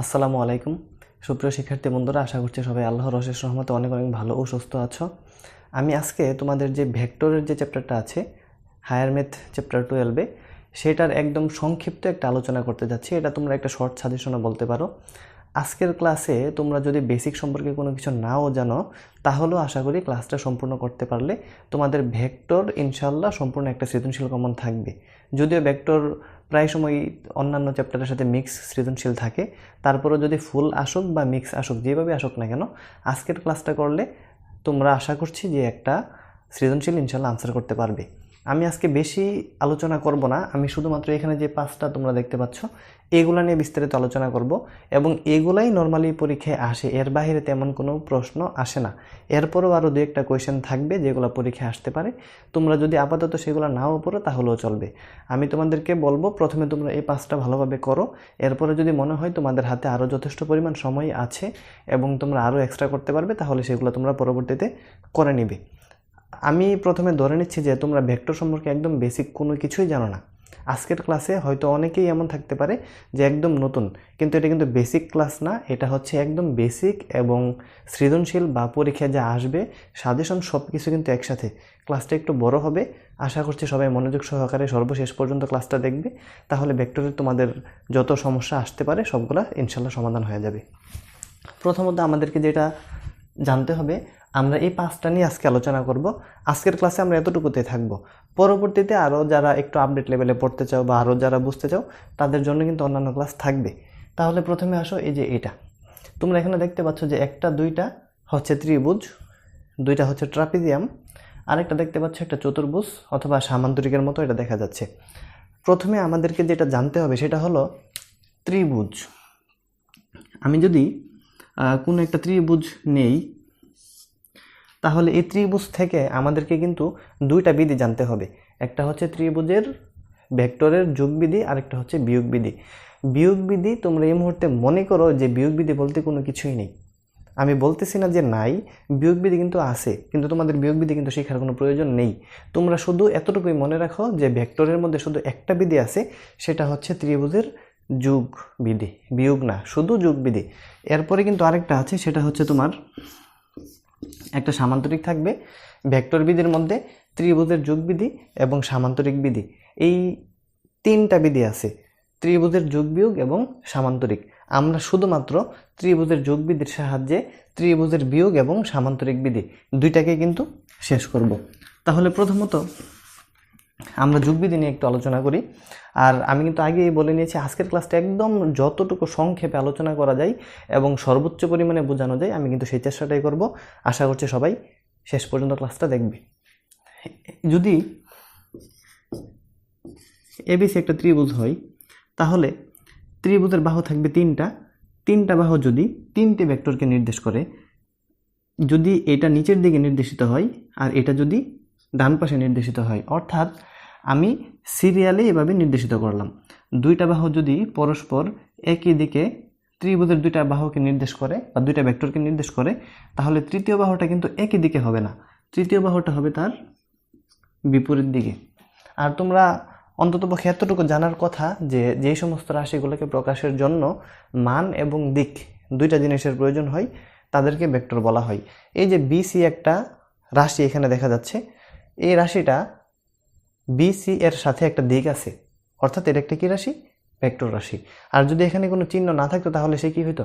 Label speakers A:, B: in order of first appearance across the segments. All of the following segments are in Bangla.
A: আসসালামু আলাইকুম সুপ্রিয় শিক্ষার্থী বন্ধুরা, আশা করছি সবাই আল্লাহর অশেষ রহমতে অনেক অনেক ভালো ও সুস্থ আছো। আমি আজকে তোমাদের যে ভেক্টরের যে চ্যাপ্টারটা আছে হায়ার ম্যাথ চ্যাপ্টার 12-এ সেটার একদম সংক্ষিপ্ত একটা আলোচনা করতে যাচ্ছি। এটা তোমরা একটা শর্ট সাজেশনও বলতে পারো। আজকের ক্লাসে তোমরা যদি বেসিক সম্পর্কে কোনো কিছু নাও জানো তাহলেও আশা করি ক্লাসটা সম্পূর্ণ করতে পারলে তোমাদের ভেক্টর ইনশাল্লাহ সম্পূর্ণ একটা সৃজনশীল কমন থাকবে। যদিও ভেক্টর প্রায় সময় অন্যান্য চ্যাপ্টারের সাথে মিক্স সৃজনশীল থাকে, তারপরেও যদি ফুল আসুক বা মিক্স আসুক, যেভাবে আসুক না কেন, আজকের ক্লাসটা করলে তোমরা আশা করছি যে একটা সৃজনশীল ইনশাল্লাহ আনসার করতে পারবে। আমি আজকে বেশি আলোচনা করব না, আমি শুধুমাত্র এখানে যে পাঁচটা তোমরা দেখতে পাচ্ছ এগুলা নিয়ে বিস্তারিত আলোচনা করব এবং এগুলাই নর্মালি পরীক্ষায় আসে, এর বাইরে তেমন কোনো প্রশ্ন আসে না। এরপরও আরও দু একটা কোয়েশ্চেন থাকবে যেগুলো পরীক্ষায় আসতে পারে। তোমরা যদি আপাতত সেগুলো নাও পড়ো তাহলেও চলবে। আমি তোমাদেরকে বলবো প্রথমে তোমরা এই পাঁচটা ভালোভাবে করো, এরপরে যদি মনে হয় তোমাদের হাতে আরও যথেষ্ট পরিমাণ সময় আছে এবং তোমরা আরও এক্সট্রা করতে পারবে তাহলে সেগুলো তোমরা পরবর্তীতে করে নিবে। আমি প্রথমে ধরে নিচ্ছি যে তোমরা ভেক্টর সম্পর্কে একদম বেসিক কোনো কিছুই জানো না। আজকের ক্লাসে হয়তো অনেকেই এমন থাকতে পারে যে একদম নতুন, কিন্তু এটা কিন্তু বেসিক ক্লাস না, এটা হচ্ছে একদম বেসিক এবং সৃজনশীল বা পরীক্ষায় যা আসবে সাজেশন সব কিছু কিন্তু একসাথে। ক্লাসটা একটু বড় হবে, আশা করছি সবাই মনোযোগ সহকারে সর্বশেষ পর্যন্ত ক্লাসটা দেখবে, তাহলে ভেক্টরের তোমাদের যত সমস্যা আসতে পারে সবগুলা ইনশাল্লাহ সমাধান হয়ে যাবে। প্রথমত আমাদেরকে যেটা জানতে হবে, আমরা এই পাঁচটা নিয়ে আজকে আলোচনা করব। আজকের ক্লাসে আমরা এতটুকুতে থাকবো, পরবর্তীতে আরও যারা একটু আপডেট লেভেলে পড়তে চাও বা আরও যারা বুঝতে চাও তাদের জন্য কিন্তু অন্যান্য ক্লাস থাকবে। তাহলে প্রথমে আসো, এই যে এটা তোমরা এখানে দেখতে পাচ্ছ যে একটা দুইটা হচ্ছে ত্রিভুজ, দুইটা হচ্ছে ট্রাপিজিয়াম, আরেকটা দেখতে পাচ্ছ একটা চতুর্ভুজ অথবা সামান্তরিকের মতো এটা দেখা যাচ্ছে। প্রথমে আমাদেরকে যেটা জানতে হবে সেটা হলো ত্রিভুজ। আমি যদি কোনো একটা ত্রিভুজ নেই তাহলে এই ত্রিভুজ থেকে আমাদেরকে কিন্তু দুইটা বিধি জানতে হবে। একটা হচ্ছে ত্রিভুজের ভেক্টরের যোগবিধি, আরেকটা হচ্ছে বিয়োগ বিধি। বিয়োগ বিধি তোমরা এই মুহূর্তে মনে করো যে বিয়োগ বিধি বলতে কোনো কিছুই নেই। আমি বলতেছি না যে নাই, বিয়োগ বিধি কিন্তু আছে, কিন্তু তোমাদের বিয়োগ বিধি কিন্তু শেখার কোনো প্রয়োজন নেই। তোমরা শুধু এতটুকুই মনে রাখো যে ভেক্টরের মধ্যে শুধু একটা বিধি আছে, সেটা হচ্ছে ত্রিভুজের যোগ বিধি, বিয়োগ না, শুধু যোগ বিধি। এরপরে কিন্তু আরেকটা আছে, সেটা হচ্ছে তোমার একটা সামান্তরিক থাকবে। ভেক্টর বিধির মধ্যে ত্রিভুজের যোগ বিধি এবং সামান্তরিক বিধি, এই তিনটা বিধি আছে, ত্রিভুজের যোগ বিয়োগ এবং সামান্তরিক। আমরা শুধুমাত্র ত্রিভুজের যোগ বিধির সাহায্যে ত্রিভুজের বিয়োগ এবং সামান্তরিক বিধি দুইটাকে কিন্তু শেষ করব। তাহলে প্রথমত আমরা যোগবিধি নিয়ে একটু আলোচনা করি। আর আমি কিন্তু আগেই বলে নিয়েছি আজকের ক্লাসটা একদম যতটুকু সংক্ষেপে আলোচনা করা যায় এবং সর্বোচ্চ পরিমাণে বোঝানো যায় আমি কিন্তু সেই চেষ্টাটাই করব। আশা করছি সবাই শেষ পর্যন্ত ক্লাসটা দেখবে। যদি এবিসি একটা ত্রিভুজ হয় তাহলে ত্রিভুজের বাহু থাকবে তিনটা বাহু যদি তিনটে ভেক্টরকে নির্দেশ করে, যদি এটা নিচের দিকে নির্দেশিত হয় আর এটা যদি ডান পাশে নির্দেশিত হয়, অর্থাৎ আমি সিরিয়ালে এভাবে নির্দেশিত করলাম। দুইটা বাহু যদি পরস্পর একই দিকে ত্রিভুজের দুইটা বাহুকে নির্দেশ করে বা দুইটা ভেক্টরকে নির্দেশ করে, তাহলে তৃতীয় বাহুটা কিন্তু একই দিকে হবে না, তৃতীয় বাহুটা হবে তার বিপরীত দিকে। আর তোমরা অন্ততপক্ষে এতটুকু জানার কথা যে যেই সমস্ত রাশিগুলোকে প্রকাশের জন্য মান এবং দিক দুইটা জিনিসের প্রয়োজন হয় তাদেরকে ভেক্টর বলা হয়। এই যে বিসি একটা রাশি এখানে দেখা যাচ্ছে, এই রাশিটা বিসি এর সাথে একটা দিক আছে, অর্থাৎ এটা একটা কি রাশি? ভেক্টর রাশি। আর যদি এখানে কোনো চিহ্ন না থাকতো তাহলে সে কি হতো?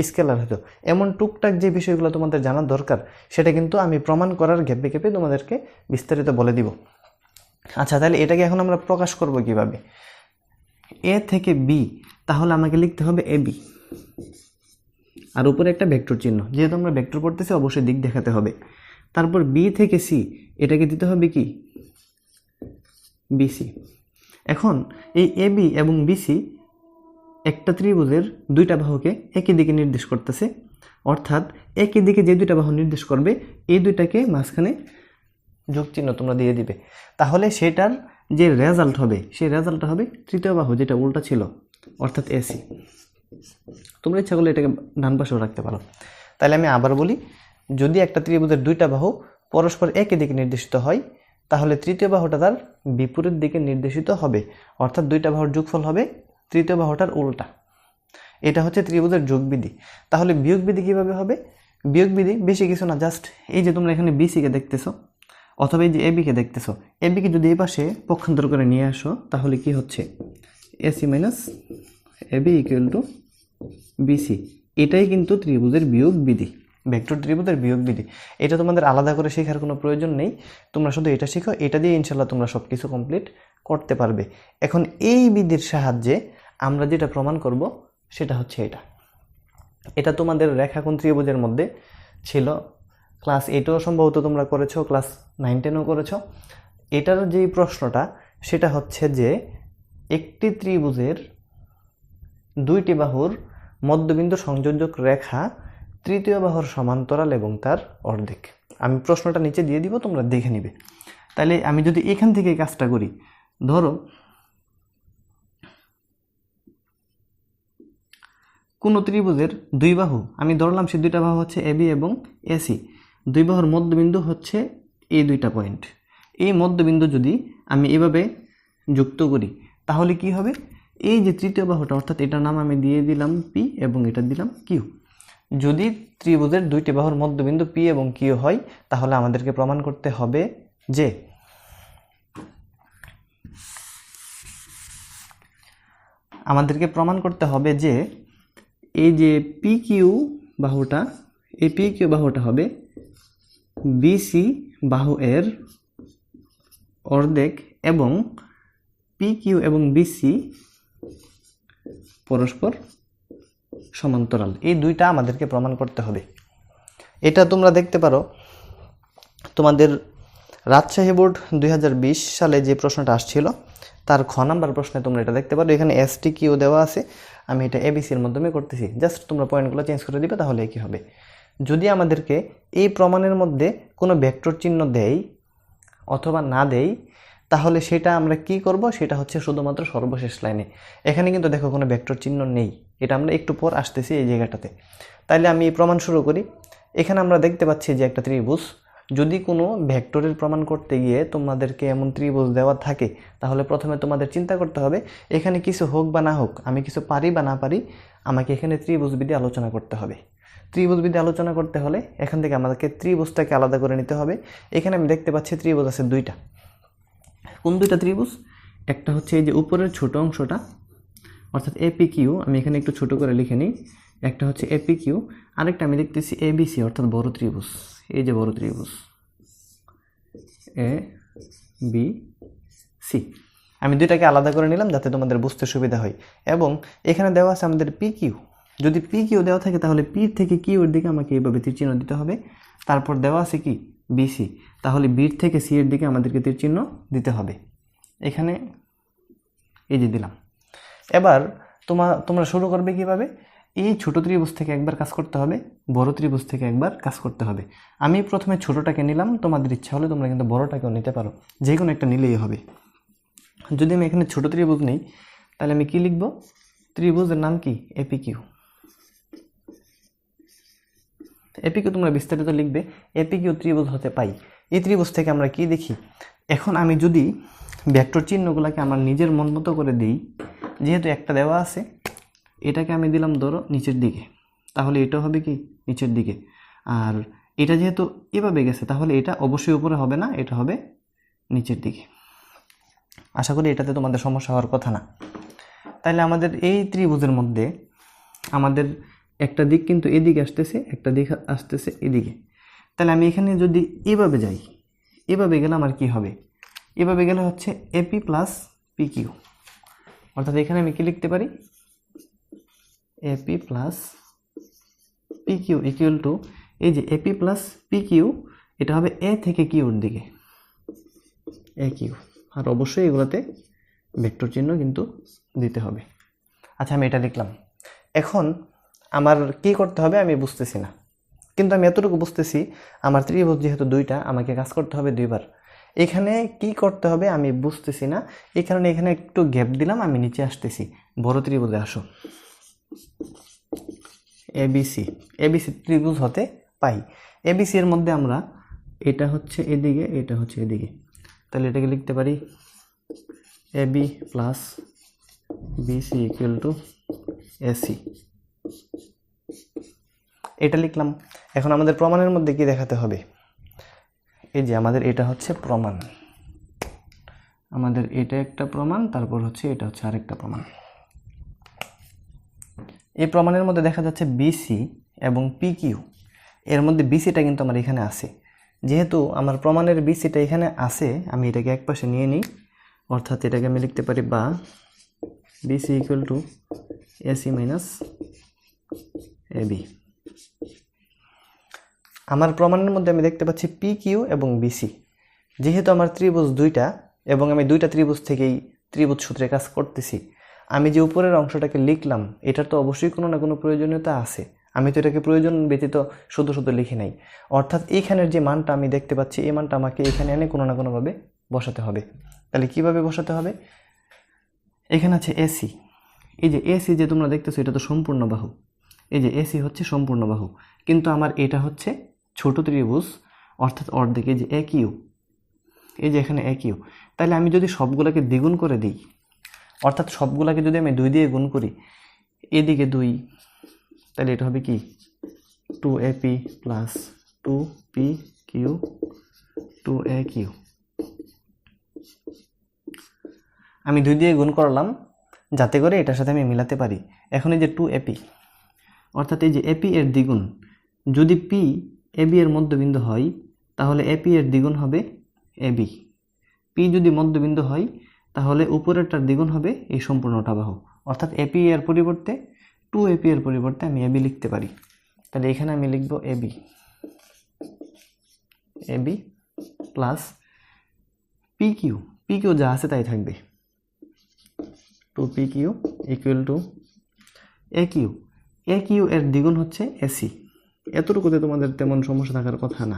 A: স্কেলার হতো। এমন টুকটাক যে বিষয়গুলো তোমাদের জানার দরকার সেটা কিন্তু আমি প্রমাণ করার গ্যাপে গ্যাপে তোমাদেরকে বিস্তারিত বলে দিব। আচ্ছা, তাহলে এটাকে এখন আমরা প্রকাশ করব কিভাবে? এ থেকে বি, তাহলে আমাকে লিখতে হবে এ বি, আর উপরে একটা ভেক্টর চিহ্ন, যেহেতু আমরা ভেক্টর পড়তেছি অবশ্যই দিক দেখাতে হবে। তারপর বি থেকে সি, এটাকে দিতে হবে কি? বিসি। এখন এই এ বি এবং বিসি একটা ত্রিভুজের দুইটা বাহুকে একই দিকে নির্দেশ করতেছে, অর্থাৎ একই দিকে যে দুইটা বাহু নির্দেশ করবে এই দুইটাকে মাঝখানে যোগ চিহ্ন তোমরা দিয়ে দিবে। তাহলে সেটার যে রেজাল্ট হবে সেই রেজাল্টটা হবে তৃতীয় বাহু, যেটা উল্টা ছিল, অর্থাৎ এসি। তোমরা ইচ্ছা করলে এটাকে ডান পাশেও রাখতে পারো। তাহলে আমি আবার বলি, যদি একটা ত্রিভুজের দুইটা বাহু পরস্পর একই দিকে নির্দেশিত হয় তাহলে তৃতীয় বাহুটা তার বিপরীত দিকে নির্দেশিত হবে, অর্থাৎ দুইটা বাহুর যোগফল হবে তৃতীয় বাহুটার উল্টা। এটা হচ্ছে ত্রিভুজের যোগবিধি। তাহলে বিয়োগবিধি কীভাবে হবে? বিয়োগবিধি বেশি কিছু না, জাস্ট এই যে তোমরা এখানে বিসিকে দেখতেছো অথবা এই যে এবিকে দেখতেছো, এবিকে যদি এই পাশে পক্ষান্তর করে নিয়ে আসো তাহলে কি হচ্ছে A C minus A B equal to B C. এটাই কিন্তু ত্রিভুজের বিয়োগবিধি, ভেক্টর ত্রিভুজের বিয়োগবিধি। এটা তোমাদের আলাদা করে শেখার কোনো প্রয়োজন নেই, তোমরা শুধু এটা শিখো, এটা দিয়ে ইনশাল্লাহ তোমরা সব কিছু কমপ্লিট করতে পারবে। এখন এই বিধির সাহায্যে আমরা যেটা প্রমাণ করব সেটা হচ্ছে এটা। এটা তোমাদের রেখাকোণ ত্রিভুজের মধ্যে ছিল, ক্লাস 8ও সম্ভবত তোমরা করেছো, ক্লাস 9-10ও করেছো। এটার যেই প্রশ্নটা সেটা হচ্ছে যে একটি ত্রিভুজের দুইটি বাহুর মধ্যবিন্দু সংযোজক রেখা তৃতীয় বাহুর সমান্তরাল এবং তার অর্ধেক। আমি প্রশ্নটা নিচে দিয়ে দিব, তোমরা দেখে নিবে। তাহলে আমি যদি এখান থেকে কাজটা করি, ধরো কোনো ত্রিভুজের দুই বাহু, আমি ধরলাম সে দুইটা বাহু হচ্ছে এবি এবং এসি, দুই বাহুর মধ্যবিন্দু হচ্ছে এই দুইটা পয়েন্ট। এই মধ্যবিন্দু যদি আমি এভাবে যুক্ত করি তাহলে কি হবে, এই যে তৃতীয় বাহুটা অর্থাৎ এটার নাম আমি দিয়ে দিলাম পি এবং এটা দিলাম কিউ। যদি ত্রিভুজের দুইটি বাহুর মধ্যবিন্দু পি এবং কিউ হয় তাহলে আমাদেরকে প্রমাণ করতে হবে যে এই যে পি কিউ বাহুটা, এই পি কিউ বাহুটা হবে বিসি বাহু এর অর্ধেক এবং পি কিউ এবং বিসি পরস্পর সমান্তরাল। এই দুইটা আমাদেরকে প্রমাণ করতে হবে। এটা তোমরা দেখতে পারো তোমাদের রাজশাহী বোর্ড 2020 সালে যে প্রশ্নটা আসছিল তার খ নাম্বার প্রশ্নে তোমরা এটা দেখতে পারো। এখানে এসটি কিউ দেওয়া আছে, আমি এটা এবিসির মাধ্যমে করতেছি, জাস্ট তোমরা পয়েন্টগুলো চেঞ্জ করে দিবে তাহলে কি হবে। যদি আমাদেরকে এই প্রমাণের মধ্যে কোনো ভেক্টর চিহ্ন দেয় অথবা না দেয় তাহলে সেটা আমরা কি করব, সেটা হচ্ছে শুধুমাত্র সর্বশেষ লাইনে। এখানে কিন্তু দেখো কোনো ভেক্টর চিহ্ন নেই, এটা আমরা একটু পর আসতেছি এই জায়গাটাতে। তাইলে আমি এই প্রমাণ শুরু করি। এখানে আমরা দেখতে পাচ্ছি যে একটা ত্রিভুজ, যদি কোনো ভেক্টরের প্রমাণ করতে গিয়ে তোমাদেরকে এমন ত্রিভুজ দেওয়া থাকে তাহলে প্রথমে তোমাদের চিন্তা করতে হবে এখানে কিছু হোক বা না হোক, আমি কিছু পারি বা না পারি, আমাকে এখানে ত্রিভুজবিধি আলোচনা করতে হবে। ত্রিভুজবিধি আলোচনা করতে হলে এখান থেকে আমাদেরকে ত্রিভুজটাকে আলাদা করে নিতে হবে। এখানে আমি দেখতে পাচ্ছি ত্রিভুজ আছে দুইটা। কোন দুইটা ত্রিভুজ? একটা হচ্ছে এই যে উপরের ছোট অংশটা অর্থাৎ এপি কিউ, আমি এখানে একটু ছোট করে লিখে নিই, একটা হচ্ছে এপি কিউ, আরেকটা আমি দেখতেছি এবিসি অর্থাৎ বড় ত্রিভুজ। এই যে বড় ত্রিভুজ এ বি সি, আমি দুইটাকে আলাদা করে নিলাম যাতে তোমাদের বুঝতে সুবিধা হয়। এবং এখানে দেওয়া আছে আমাদের পি কিউ, যদি পি কিউ দেওয়া থাকে তাহলে পি থেকে কিউর দিকে আমাকে এইভাবে তীরচিহ্ন দিতে হবে। তারপর দেওয়া আছে কি বিসি, তাহলে বি থেকে সি এর দিকে আমাদেরকে তীরচিহ্ন দিতে হবে। এখানে এই যে দিলাম। এবার তোমরা শুরু করবে কিভাবে, এই ছোট ত্রিভুজ থেকে একবার কাজ করতে হবে, বড় ত্রিভুজ থেকে একবার কাজ করতে হবে। আমি প্রথমে ছোটটাকে নিলাম, তোমাদের ইচ্ছা হলে তোমরা কিন্তু বড়টাকেও নিতে পারো, যে কোনো একটা নিলেই হবে। যদি আমি এখানে ছোট ত্রিভুজ নিই তাহলে আমি কি লিখব, ত্রিভুজের নাম কি এপি কিউ। এপি কিউ তোমরা বিস্তারিত লিখবে, এপি কিউ ত্রিভুজ হতে পাই। এই ত্রিভুজ থেকে আমরা কি দেখি, এখন আমি যদি ভেক্টর চিহ্নগুলোকে আমার নিজের মন মতো করে দিই, যেহেতু একটা দেওয়া আছে এটাকে আমি দিলাম ধরো নিচের দিকে, তাহলে এটা হবে কি নিচের দিকে। আর এটা যেহেতু এভাবে গেছে তাহলে এটা অবশ্যই উপরে হবে না, এটা হবে নিচের দিকে। আশা করি এটাতে তোমাদের সমস্যা হওয়ার কথা না। তাহলে আমাদের এই ত্রিভুজের মধ্যে আমাদের একটা দিক কিন্তু এদিকে আসতেছে, একটা দিক আসতেছে এদিকে। তাহলে আমি এখানে যদি এভাবে যাই, এভাবে গেলে আমার কি হবে, এভাবে গেলে হচ্ছে এপি প্লাস পি কিউ, অর্থাৎ এখানে আমি কি লিখতে পারি, A P plus P Q equal to এই যে এপি প্লাস পি কিউ, এটা হবে এ থেকে কিউর দিকে এ কিউ। আর অবশ্যই এগুলোতে ভেক্টর চিহ্ন কিন্তু দিতে হবে। আচ্ছা আমি এটা লিখলাম। এখন আমার কি করতে হবে আমি বুঝতেছি না, কিন্তু আমি এতটুকু বুঝতেছি আমার ত্রিভুজ যেহেতু দুইটা আমাকে কাজ করতে হবে দুইবার। এখানে কি করতে হবে আমি বুঝতেছি না, এই কারণে এখানে একটু গ্যাপ দিলাম, আমি নিচে আসতেছি। বড় ত্রিভুজে আসো, এবিসি, এবিসি ত্রিভুজ হতে পাই। এবিসি এর মধ্যে আমরা এটা হচ্ছে এদিকে, এটা হচ্ছে এদিকে, তাহলে এটাকে লিখতে পারি AB plus BC equal to A C. এটা লিখলাম। এখন আমাদের প্রমাণের মধ্যে কি দেখাতে হবে? এই যে আমাদের এটা হচ্ছে প্রমাণ, আমাদের এটা একটা প্রমাণ, তারপর হচ্ছে এটা হচ্ছে আরেকটা প্রমাণ। এই প্রমাণের মধ্যে দেখা যাচ্ছে বিসি এবং পিকিউ, এর মধ্যে বিসিটা কিন্তু আমার এখানে আছে। যেহেতু আমার প্রমাণের বিসিটা এখানে আছে, আমি এটাকে একপাশে নিয়ে নিই, অর্থাৎ এটাকে আমি লিখতে পারি বা B C equal to A C minus A B. আমার প্রমাণের মধ্যে আমি দেখতে পাচ্ছি পি কিউ এবং বিসি। যেহেতু আমার ত্রিভুজ দুইটা এবং আমি দুইটা ত্রিভুজ থেকেই ত্রিভুজ সূত্রে কাজ করতেছি, আমি যে উপরের অংশটাকে লিখলাম এটার তো অবশ্যই কোনো না কোনো প্রয়োজনীয়তা আছে। আমি তো এটাকে প্রয়োজন ব্যতীত শুধু শুধু লিখি নাই। অর্থাৎ এইখানের যে মানটা আমি দেখতে পাচ্ছি, এই মানটা আমাকে এখানে এনে কোনো না কোনোভাবে বসাতে হবে। তাহলে কিভাবে বসাতে হবে? এখানে আছে এসি, এই যে এসি যে তোমরা দেখতেছো এটা তো সম্পূর্ণ বাহু, এই যে এসি হচ্ছে সম্পূর্ণ বাহু, কিন্তু আমার এটা হচ্ছে ছোট ত্রিভুজ, অর্থাৎ অর্ধেক। এই যে এ কিউ, এই যে এখানে এ কিউ। তাহলে আমি যদি সবগুলোকে দ্বিগুণ করে দিই, অর্থাৎ সবগুলোকে যদি আমি 2 দিয়ে গুণ করি, এদিকে 2, তাহলে এটা হবে কি 2AP প্লাস 2PQ 2AQ। আমি 2 দিয়ে গুণ করলাম যাতে করে এটার সাথে আমি মিলাতে পারি। এখন এই যে 2AP, অর্থাৎ এই যে AP এর দ্বিগুণ, যদি P AB এর মধ্যবিন্দু হয় তাহলে AP এর দ্বিগুণ হবে AB। P যদি মধ্যবিন্দু হয় তাহলে উপরেরটার দ্বিগুণ হবে এই সম্পূর্ণটা বাহু, অর্থাৎ AP এর পরিবর্তে 2AP এর পরিবর্তে আমি AB লিখতে পারি। তাহলে এখানে আমি লিখব AB প্লাস PQ যা আছে তাই থাকবে, 2PQ ইকুয়াল টু AQ এর দ্বিগুণ হচ্ছে AC। এতটুকুতে তোমাদের তেমন সমস্যা থাকার কথা না।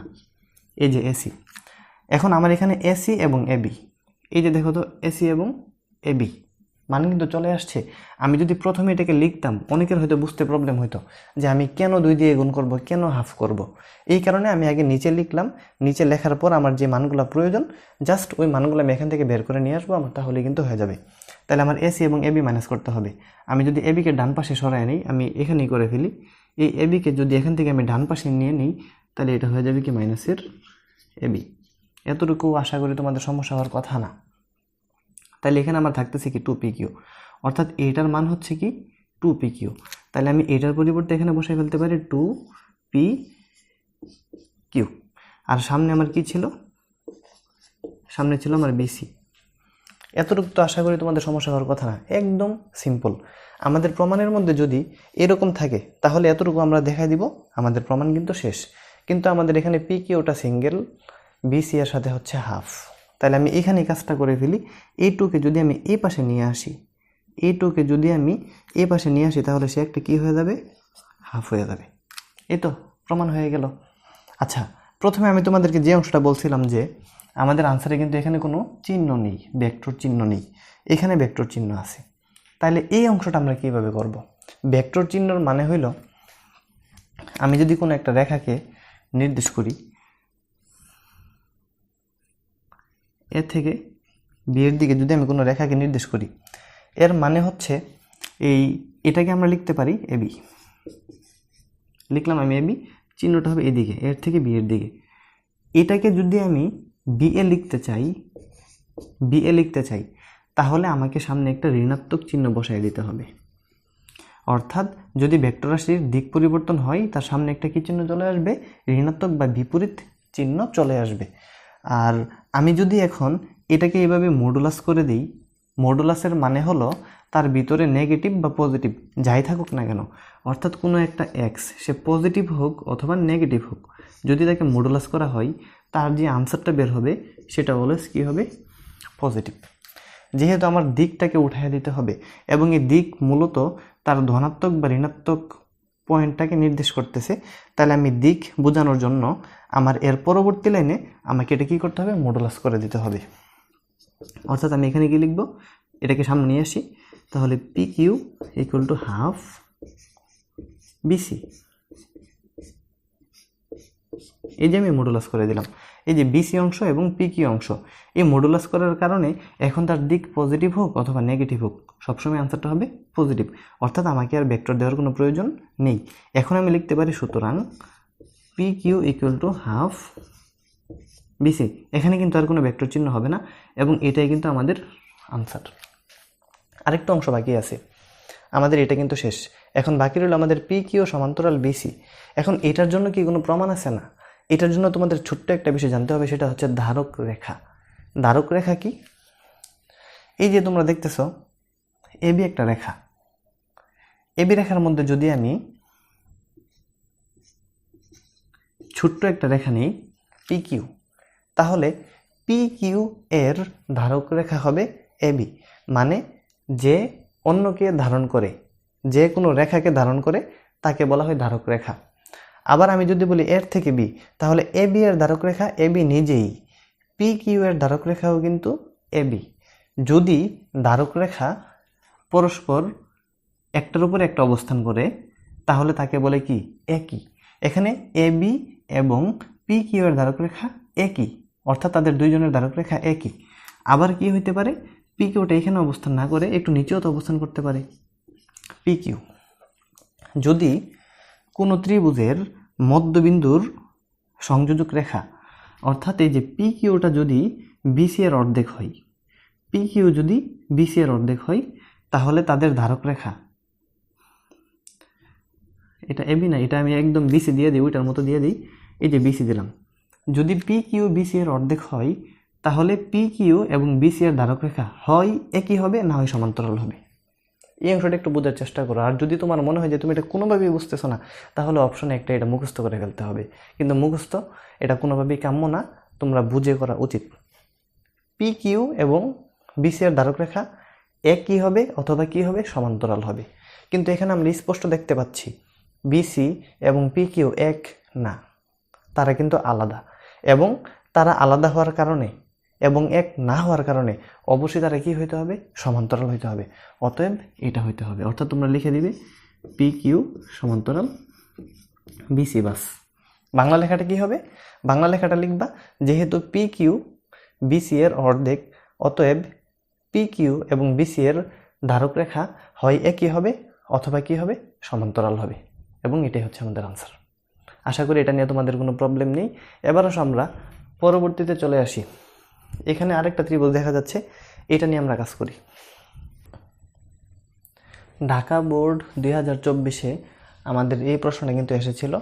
A: এই যে AC, এখন আমার এখানে AC এবং AB, এই যে দেখো তো AC এবং AB মানে কিন্তু চলে আসছে। আমি যদি প্রথমে এটাকে লিখতাম অনেকের হয়তো বুঝতে প্রবলেম হতো যে আমি কেন 2 দিয়ে গুণ করব, কেন হাফ করব। এই কারণে আমি আগে নিচে লিখলাম, নিচে লেখার পর আমার যে মানগুলো প্রয়োজন জাস্ট ওই মানগুলো আমি এখান থেকে বের করে নিয়ে আসবো, আমার তাহলে কিন্তু হয়ে যাবে। তাহলে আমার AC এবং AB মাইনাস করতে হবে। আমি যদি ABকে ডান পাশে সরায় নিই, আমি এখানেই করে ফেলি, এই ABকে যদি এখান থেকে আমি ডান পাশে নিয়ে নিই তাহলে এটা হয়ে যাবে কি মাইনাসের AB। এতটুকু আশা করি তোমাদের সমস্যা হওয়ার কথা না। তাহলে এখানে আমার থাকতেছে কি 2PQ, অর্থাৎ এটার মান হচ্ছে কি 2PQ। তাহলে আমি এটার পরিবর্তে এখানে বসাই ফেলতে পারি 2PQ। আর সামনে আমার কি ছিল? সামনে ছিল আমার BC। এতটুকু তো আশা করি তোমাদের সমস্যা হওয়ার কথা না, একদম সিম্পল। আমাদের প্রমাণের মধ্যে যদি এরকম থাকে তাহলে এতটুকু আমরা দেখাই দিব, আমাদের প্রমাণ কিন্তু শেষ। কিন্তু আমাদের এখানে PQটা সিঙ্গেল, BC এর সাথে হচ্ছে হাফ। তাহলে আমি এখানে কাজটা করে ফেলি, A2কে যদি আমি এই পাশে নিয়ে আসি, A2কে যদি আমি এই পাশে নিয়ে আসি তাহলে সে একটা কি হয়ে যাবে? হাফ হয়ে যাবে। এই তো প্রমাণ হয়ে গেল। আচ্ছা, প্রথমে আমি তোমাদেরকে যে অংশটা বলছিলাম যে আমাদের আনসারে কিন্তু এখানে কোনো চিহ্ন নেই, ভেক্টর চিহ্ন নেই, এখানে ভেক্টর চিহ্ন আছে। তাহলে এই অংশটা আমরা কিভাবে করব? ভেক্টর চিহ্নর মানে হইল আমি যদি কোনো একটা রেখাকে নির্দেশ করি, এ থেকে বি এর দিকে যদি আমি কোনো রেখাকে নির্দেশ করি, এর মানে হচ্ছে এটাকে আমরা লিখতে পারি এবি। লিখলাম আমি এবি, চিহ্নটা হবে এদিকে, এর থেকে বি এর দিকে। এটাকে যদি আমি বিএ লিখতে চাই তাহলে আমাকে সামনে একটা ঋণাত্মক চিহ্ন বসাই দিতে হবে। অর্থাৎ যদি ভেক্টর রাশির দিক পরিবর্তন হয় তার সামনে একটা কি চিহ্ন চলে আসবে? ঋণাত্মক বা বিপরীত চিহ্ন চলে আসবে। আর আমি যদি এখন এটাকে এইভাবে মডুলাস করে দিই, মডুলাসের মানে হলো তার ভিতরে নেগেটিভ বা পজিটিভ যাই থাকুক না কেন, অর্থাৎ কোনো একটা এক্স সে পজিটিভ হোক অথবা নেগেটিভ হোক, যদি তাকে মডুলাস করা হয় তার যে আনসারটা বের হবে সেটা অলওয়েজ কী হবে? পজিটিভ। যেহেতু আমার দিকটাকে উঠাইয়া দিতে হবে এবং এই দিক মূলত তার ধনাত্মক বা ঋণাত্মক পয়েন্টটাকে নির্দেশ করতেছে, তাহলে আমি দিক বোঝানোর জন্য আমার এর পরবর্তী লাইনে আমাকে এটা কী করতে হবে? মডুলাস করে দিতে হবে। অর্থাৎ আমি এখানে কি লিখব? এটাকে সামনে নিয়ে আসি, তাহলে PQ equal to half BC। এই যে আমি মডুলাস করে দিলাম, এই যে BC অংশ এবং PQ অংশ, এই মডুলাস করার কারণে এখন তার দিক পজিটিভ হোক অথবা নেগেটিভ হোক সবসময় আনসারটা হবে পজিটিভ, অর্থাৎ আমাকে আর ভেক্টর দেওয়ার কোনো প্রয়োজন নেই। এখন আমি লিখতে পারি সুতরাং P Q equal to half B C. এখানে কিন্তু আর কোনো ভেক্টর চিহ্ন হবে না এবং এটাই কিন্তু আমাদের আনসার। আরেকটা অংশ বাকি আছে, আমাদের এটা কিন্তু শেষ। এখন বাকি রইল আমাদের পি কিউ সমান্তরাল বিসি। এখন এটার জন্য কি কোনো প্রমাণ আছে? না। এটার জন্য তোমাদের ছোট্ট একটা বিষয় জানতে হবে, সেটা হচ্ছে ধারক রেখা। ধারক রেখা কি? এই যে তোমরা দেখতেছ এবি একটা রেখা, এবি রেখার মধ্যে যদি আমি ছোট্ট একটা রেখা নিই পি কিউ, তাহলে পি কিউ এর ধারক রেখা হবে এবি, মানে যে অন্যকে ধারণ করে, যে কোনো রেখাকে ধারণ করে তাকে বলা হয় ধারক রেখা। আবার আমি যদি বলি এর থেকে বি, তাহলে এ বি এর ধারক রেখা এবি নিজেই, পি কিউ এর ধারক রেখাও কিন্তু এবি। যদি ধারক রেখা পরস্পর একটার উপরে একটা অবস্থান করে তাহলে তাকে বলে কি? একই। এখানে এ বি এবং পি কিউ এর ধারক রেখা একই, অর্থাৎ তাদের দুইজনের ধারক রেখা একই। আবার কি হইতে পারে? পি কিউটা এখানে অবস্থান না করে একটু নিচেও তো অবস্থান করতে পারে পি কিউ। যদি কোনো ত্রিভুজের মধ্যবিন্দুর সংযোজক রেখা, অর্থাৎ এই যে পি কিউটা যদি বিসি এর অর্ধেক হয়, পি কিউ যদি বিসি এর অর্ধেক হয়, তাহলে তাদের ধারক রেখা, এটা এবি না, এটা আমি একদম বিসি দিয়ে দিই, ওইটার মতো দিয়ে দিই, এই যে বিসি দিলাম। যদি পি কিউ বিসি এর অর্ধেক হয়, তাহলে পি কিউ এবং বিসি এর ধারক রেখা হয় একই হবে, না হয় সমান্তরাল হবে। এই অংশটা একটু বোঝার চেষ্টা করো। আর যদি তোমার মনে হয় যে তুমি এটা কোনোভাবেই বুঝতেছো না, তাহলে অপশনে একটা এটা মুখস্থ করে ফেলতে হবে। কিন্তু মুখস্থ এটা কোনোভাবেই কাম্য না, তোমরা বুঝে করা উচিত। পি কিউ এবং বিসি এর ধারক রেখা একই হবে অথবা কি হবে? সমান্তরাল হবে। কিন্তু এখানে আমরা স্পষ্ট দেখতে পাচ্ছি বিসি এবং পি কিউ এক না, তারা কিন্তু আলাদা। এবং তারা আলাদা হওয়ার কারণে এবং এক না হওয়ার কারণে অবশ্যই তারা কি হইতে হবে? সমান্তরাল হইতে হবে। অতএব এটা হইতে হবে, অর্থাৎ তোমরা লিখে দিবে পি কিউ সমান্তরাল বিসি বাস। বাংলা লেখাটা কি হবে? বাংলা লেখাটা লিখবা যেহেতু পি কিউ বিসি এর অর্ধেক, অতএব পি কিউ এবং বিসি এর ধারক রেখা হয় একই হবে অথবা কি হবে? সমান্তরাল হবে। এবং এটাই হচ্ছে আমাদের আনসার। আশা করি এটা নিয়ে তোমাদের কোনো প্রবলেম নেই। এবার আসো আমরা পরবর্তীতে চলে আসি। এখানে আরেকটা ত্রিভুজ দেখা যাচ্ছে, এটা নিয়ে আমরা কাজ করি। ঢাকা বোর্ড 2024-এ আমাদের এই প্রশ্নটা কিন্তু এসেছিল,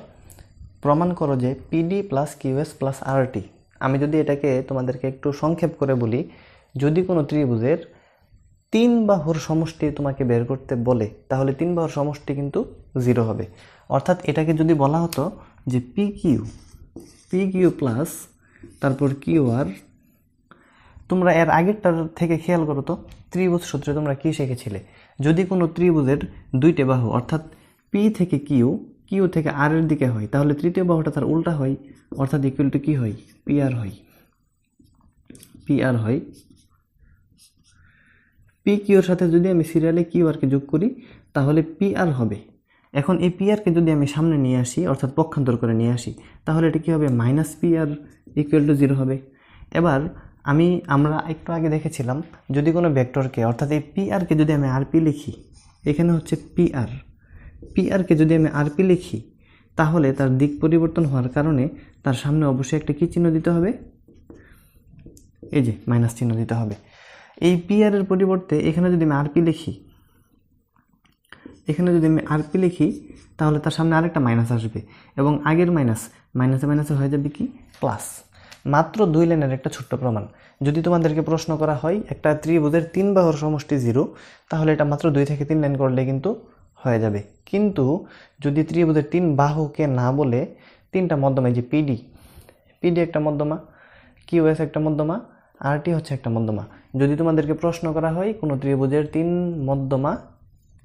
A: প্রমাণ করো যে PD plus QS plus RT. আমি যদি এটাকে তোমাদেরকে একটু সংক্ষেপ করে বলি, যদি কোনো ত্রিভুজের 3 বাহুর সমষ্টি তোমাকে বের করতে বলে, তাহলে 3 বাহুর সমষ্টি কিন্তু 0 হবে। অর্থাৎ এটাকে যদি বলা হতো যে পি কিউ প্লাস তারপর কিউ আর, তোমরা এর আগেরটার থেকে খেয়াল করো তো ত্রিভুজ সূত্রে তোমরা কি শিখেছিলে? যদি কোনো ত্রিভুজের 2টে বাহু অর্থাৎ পি থেকে কিউ, কিউ থেকে আর এর দিকে হয়, তাহলে তৃতীয় বাহুটা তার উল্টা হয়, অর্থাৎ ইকুয়াল টু কি হয়? পি আর হয়। পি কিউর সাথে যদি আমি সিরিয়ালে কিউ আরকে যোগ করি তাহলে পি আর হবে। এখন এই পি আরকে যদি আমি সামনে নিয়ে আসি, অর্থাৎ পক্ষান্তর করে নিয়ে আসি, তাহলে এটা কি হবে? Minus P R equal to 0 হবে। এবার আমরা একটু আগে দেখেছিলাম, যদি কোনো ভেক্টরকে, অর্থাৎ এই পি আরকে যদি আমি আর পি লিখি, এখানে হচ্ছে পি আরকে যদি আমি আর পি লিখি, তাহলে তার দিক পরিবর্তন হওয়ার কারণে তার সামনে অবশ্যই একটা কি চিহ্ন দিতে হবে? এই যে মাইনাস চিহ্ন দিতে হবে। এই পি আর এর পরিবর্তে এখানে যদি আমি আর পি লিখি, তাহলে তার সামনে আরেকটা মাইনাস আসবে এবং আগের মাইনাসে হয়ে যাবে কি? প্লাস। মাত্র 2 লাইনের একটা ছোট্ট প্রমাণ। যদি তোমাদেরকে প্রশ্ন করা হয় একটা ত্রিভুজের 3 বাহুর সমষ্টি 0, তাহলে এটা মাত্র 2 থেকে 3 লাইন করলে কিন্তু হয়ে যাবে। কিন্তু যদি ত্রিভুজের 3 বাহুকে না বলে 3টা মধ্যমা, যে পিডি একটা মধ্যমা, কিউএস একটা মধ্যমা, আরটি হচ্ছে একটা মধ্যমা, যদি তোমাদেরকে প্রশ্ন করা হয় কোনো ত্রিভুজের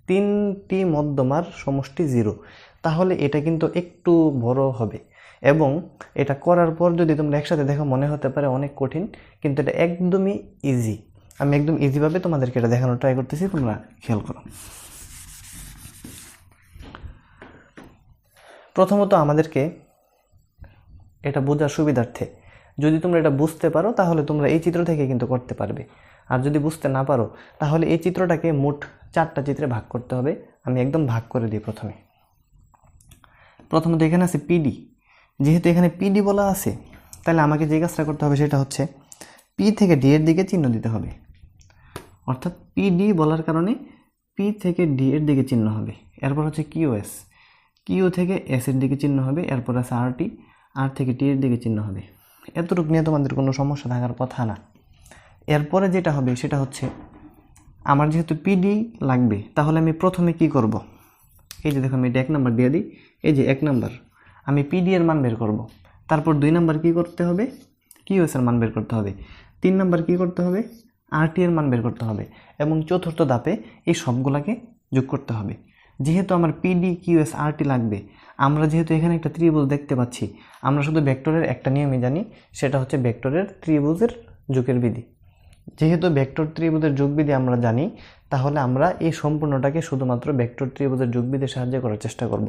A: 3টি মধ্যমার সমষ্টি 0, তাহলে এটা কিন্তু একটু বড় হবে। এবং এটা করার পর যদি তোমরা একসাথে দেখো মনে হতে পারে অনেক কঠিন, কিন্তু এটা একদমই ইজি। আমি একদম ইজিভাবে তোমাদেরকে এটা দেখানোর ট্রাই করতেছি, তোমরা খেয়াল করো। প্রথমত আমাদেরকে এটা বোঝার সুবিধার্থে যদি তোমরা এটা বুঝতে পারো তাহলে তোমরা এই চিত্র থেকে কিন্তু করতে পারবে, আর যদি বুঝতে না পারো তাহলে এই চিত্রটাকে মোট 4টা চিত্রে ভাগ করতে হবে। আমি একদম ভাগ করে দিই। প্রথমত এখানে আছে পিডি। যেহেতু এখানে পিডি বলা আছে, তাহলে আমাকে যে কাজটা করতে হবে সেটা হচ্ছে পি থেকে ডি এর দিকে চিহ্ন দিতে হবে। অর্থাৎ পিডি বলার কারণে পি থেকে ডি এর দিকে চিহ্ন হবে। এরপর হচ্ছে কিউএস, কিউ থেকে এস এর দিকে চিহ্ন হবে। এরপর আছে আরটি, আর থেকে টি এর দিকে চিহ্ন হবে। এতটুকু নিয়ে তোমাদের কোনো সমস্যা থাকার কথা না। এরপরে যেটা হবে সেটা হচ্ছে আমার যেহেতু পিডি লাগবে, তাহলে আমি প্রথমে কি করব, এই যে দেখো আমি এটা 1 নাম্বার দিয়ে দিই। এই যে 1 নাম্বার আমি পিডি এর মান বের করব। তারপর 2 নাম্বার কি করতে হবে, কিউএস এর মান বের করতে হবে। 3 নাম্বার কি করতে হবে, আরটি এর মান বের করতে হবে। এবং চতুর্থ ধাপে এই সবগুলাকে যোগ করতে হবে। যেহেতু আমার পিডি কিউএস আরটি লাগবে, আমরা যেহেতু এখানে একটা ত্রিভুজ দেখতে পাচ্ছি, আমরা শুধু ভেক্টরের একটা নিয়মই জানি, সেটা হচ্ছে ভেক্টরের ত্রিভুজের যোগের বিধি। যেহেতু ভেক্টর ত্রিভুজের যোগবিধি আমরা জানি, তাহলে আমরা এই সম্পূর্ণটাকে শুধুমাত্র ভেক্টর ত্রিভুজের যোগবিধির সাহায্যে করার চেষ্টা করব।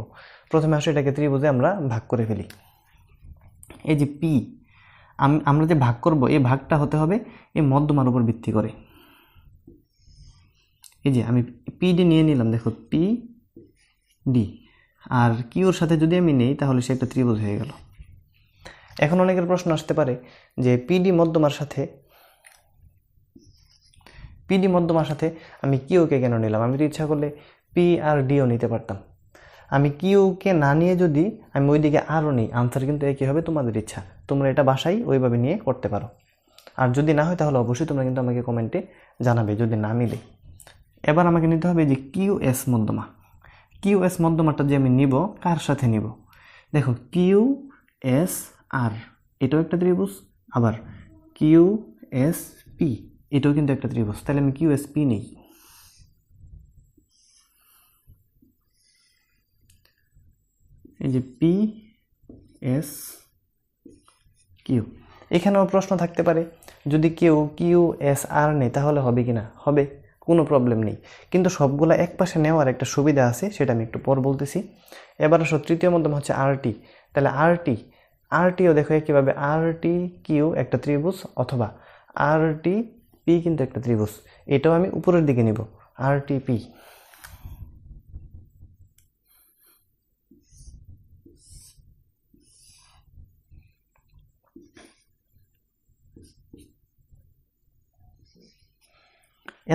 A: প্রথমে আসলে এটাকে ত্রিভুজে আমরা ভাগ করে ফেলি। এই যে পি আমরা যে ভাগ করব, এই ভাগটা হতে হবে এই মধ্যমার উপর ভিত্তি করে। এই যে আমি পিডি নিয়ে নিলাম, দেখো পি ডি, আর কিউর সাথে যদি আমি নেই তাহলে সে একটা ত্রিভুজ হয়ে গেল। এখন অনেকের প্রশ্ন আসতে পারে যে পিডি মধ্যমার সাথে আমি কিউকে কেন নিলাম? আমি তো ইচ্ছা করলে পি আর ডিও নিতে পারতাম। আমি কিউকে না নিয়ে যদি আমি ওইদিকে আরও নিই, আনসার কিন্তু একই হবে, তোমাদের ইচ্ছা। তোমরা এটা বাসায় ওইভাবে নিয়ে করতে পারো। আর যদি না হয় তাহলে অবশ্যই তোমরা কিন্তু আমাকে কমেন্টে জানাবে যদি না মিলে। এবার আমাকে নিতে হবে যে কিউএস মধ্যমা। কিউএস মধ্যমাটা যে আমি নিব, কার সাথে নিব? দেখো কিউএস আর এটাও একটা ত্রিভুজ, আবার কিউএসপি এটাও কিন্তু একটা ত্রিভুজ। তাহলে আমি কিউএসপি নেই। এই যে পি এস কিউ। এখানেও প্রশ্ন থাকতে পারে, যদি কেউ কিউএস আর নেই তাহলে হবে কি না? হবে, কোনো প্রবলেম নেই। কিন্তু সবগুলা এক পাশে নেওয়ার একটা সুবিধা আছে, সেটা আমি একটু পর বলতেছি। এবার আসো তৃতীয় মধ্যম হচ্ছে আরটি। তাহলে আরটিও দেখো একইভাবে আরটি কিউ একটা ত্রিভুজ, অথবা আরটি পি কিন্তু একটা ত্রিভুজ। এটাও আমি উপরের দিকে নিব, আরটি পি।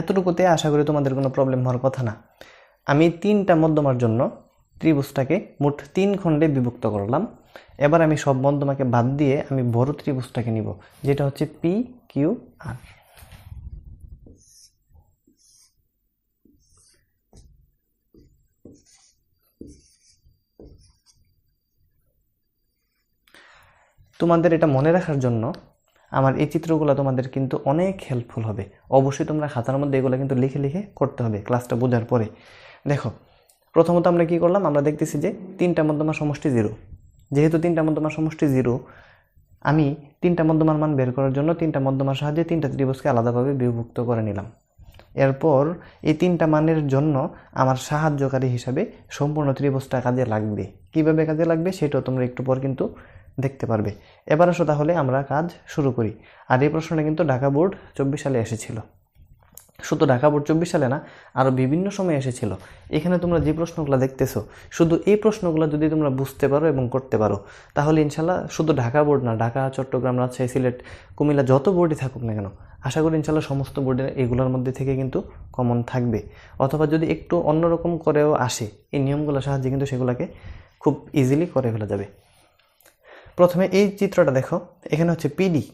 A: এতটুকুতে আশা করি তোমাদের কোনো প্রবলেম হওয়ার কথা না। আমি 3টা মধ্যমার জন্য ত্রিভুজটাকে মোট 3 খণ্ডে বিভক্ত করলাম। এবার আমি সব মধ্যমাকে বাদ দিয়ে আমি বড় ত্রিভুজটাকে নিব, যেটা হচ্ছে পি কিউ আর। তোমাদের এটা মনে রাখার জন্য আমার এই চিত্রগুলো তোমাদের কিন্তু অনেক হেল্পফুল হবে। অবশ্যই তোমরা খাতার মধ্যে এগুলো কিন্তু লিখে লিখে করতে হবে ক্লাসটা বোঝার পরে। দেখো প্রথমত আমরা কি করলাম, আমরা দেখতেছি যে 3টা মধ্যমার সমষ্টি 0। যেহেতু 3টা মধ্যমার সমষ্টি 0, আমি 3টা মধ্যমার মান বের করার জন্য 3টা মধ্যমার সাহায্যে 3টা ত্রিভুজকে আলাদাভাবে বিভক্ত করে নিলাম। এরপর এই 3টা মানের জন্য আমার সাহায্যকারী হিসাবে সম্পূর্ণ ত্রিভুজটা কাজে লাগবে। কিভাবে কাজে লাগবে সেটাও তোমরা একটু পর কিন্তু দেখতে পারবে। এবার আসো তাহলে আমরা কাজ শুরু করি। আর এই প্রশ্নটা কিন্তু ঢাকা বোর্ড 24 সালে এসেছিল। শুধু ঢাকা বোর্ড 24 সালে না, আরও বিভিন্ন সময় এসেছিল। এখানে তোমরা যে প্রশ্নগুলো দেখতেছো, শুধু এই প্রশ্নগুলো যদি তোমরা বুঝতে পারো এবং করতে পারো, তাহলে ইনশাল্লাহ শুধু ঢাকা বোর্ড না, ঢাকা, চট্টগ্রাম, রাজশাহী, সিলেট, কুমিল্লা যত বোর্ডই থাকুক না কেন, আশা করি ইনশাল্লাহ সমস্ত বোর্ডের এগুলোর মধ্যে থেকে কিন্তু কমন থাকবে। অথবা যদি একটু অন্যরকম করেও আসে, এই নিয়মগুলোর সাহায্যে কিন্তু সেগুলোকে খুব ইজিলি করে ফেলা যাবে। প্রথমে এই চিত্রটা দেখো, এখানে হচ্ছে পিডি।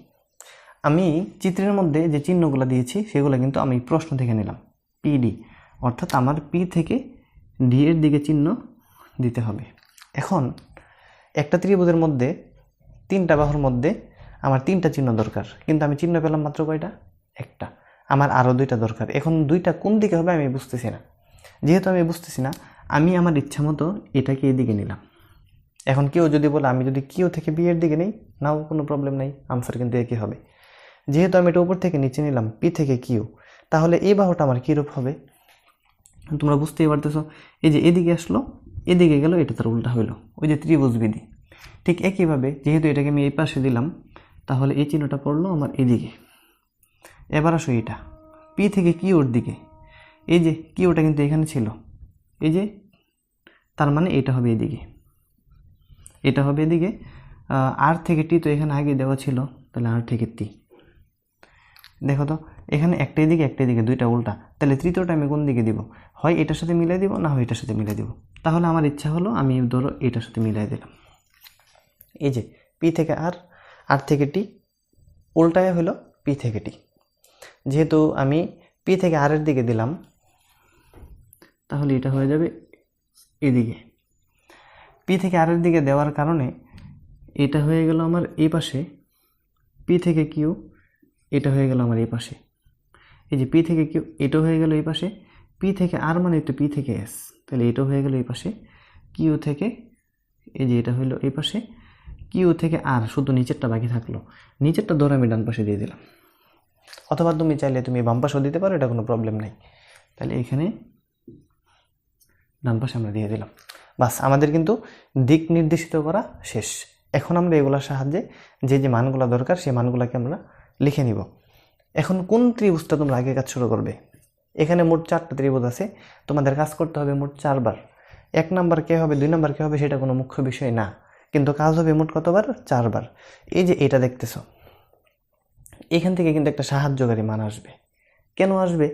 A: আমি চিত্রের মধ্যে যে চিহ্নগুলো দিয়েছি সেগুলো কিন্তু আমি প্রশ্ন থেকে নিলাম, পিডি। অর্থাৎ আমার পি থেকে ডি এর দিকে চিহ্ন দিতে হবে। এখন একটা ত্রিভুজের মধ্যে 3টা বাহুর মধ্যে আমার 3টা চিহ্ন দরকার, কিন্তু আমি চিহ্ন পেলাম মাত্র কয়টা? একটা। আমার আরও 2টা দরকার। এখন 2টা কোন দিকে হবে আমি বুঝতেছি না। যেহেতু আমি বুঝতেছি না, আমি আমার ইচ্ছা মতো এটাকে এদিকে নিলাম। এখন কেউ যদি বলে আমি যদি কিউ থেকে বি এর দিকে নেই, নাও কোনো প্রবলেম নেই, আনসার কিন্তু একই হবে। যেহেতু আমি এটা উপর থেকে নিচে নিলাম, পি থেকে কিউ, তাহলে এই বাহুটা আমার কীরূপ হবে তোমরা বুঝতেই পারতেছো। এই যে এদিকে আসলো, এদিকে গেল, এটা তার উল্টা হইলো, ওই যে ত্রিভুজ বিধি। ঠিক একইভাবে যেহেতু এটাকে আমি এই পাশে দিলাম, তাহলে এই চিহ্নটা পড়লো আমার এদিকে। এবার আসো এটা পি থেকে কিউর দিকে, এই যে কিউটা কিন্তু এখানে ছিল, এই যে তার মানে এটা হবে এদিকে, এটা হবে এদিকে। আর থেকে টি তো এখানে আগে দেওয়া ছিল, তাহলে আর থেকে টি। দেখো তো এখানে একটা এদিকে একটা এদিকে, দুইটা উল্টা, তাহলে তৃতীয়টা আমি কোন দিকে দিব? হয় এটার সাথে মিলাই দিব, না হয় এটার সাথে মিলাই দিব। তাহলে আমার ইচ্ছা হলো আমি ধরো এটার সাথে মিলাই দিলাম। এই যে পি থেকে আর, আর থেকে টি, উল্টায় হলো পি থেকে টি। যেহেতু আমি পি থেকে আর এর দিকে দিলাম, তাহলে এটা হয়ে যাবে এদিকে। পি থেকে আর এর দিকে দেওয়ার কারণে এটা হয়ে গেল আমার এই পাশে, পি থেকে কিউ এটা হয়ে গেল আমার এই পাশে। এই যে পি থেকে কিউ এটা হয়ে গেল এই পাশে, পি থেকে আর মানে তো পি থেকে এস, তাহলে এটা হয়ে গেল এই পাশে। কিউ থেকে এই যে এটা হইলো এই পাশে, কিউ থেকে আর শুধু নিচেরটা বাকি থাকলো, নিচেরটা ধরে আমি ডান পাশে দিয়ে দিলাম। অথবা তুমি চাইলে তুমি বাম পাশেও দিতে পারো, এটা কোনো প্রবলেম নাই। তাহলে এখানে ডান পাশে আমরা দিয়ে দিলাম। বাস, আমাদের কিন্তু দিক নির্দেশিত করা শেষ। এখন আমরা এগুলোর সাহায্যে যে যে মানগুলো দরকার সেই মানগুলোকে আমরা লিখে নিব। এখন কোন ত্রিভুজটা তোমরা আগে কাজ শুরু করবে? এখানে মোট 4টা ত্রিভুজ আছে, তোমাদের কাজ করতে হবে মোট 4বার। 1 নাম্বার কে হবে 2 নাম্বার কে হবে সেটা কোনো মুখ্য বিষয় না, কিন্তু কাজ হবে মোট কতবার? 4বার। এই যে এটা দেখতেছ, এখান থেকে কিন্তু একটা সাহায্যকারী মান আসবে। কেন আসবে?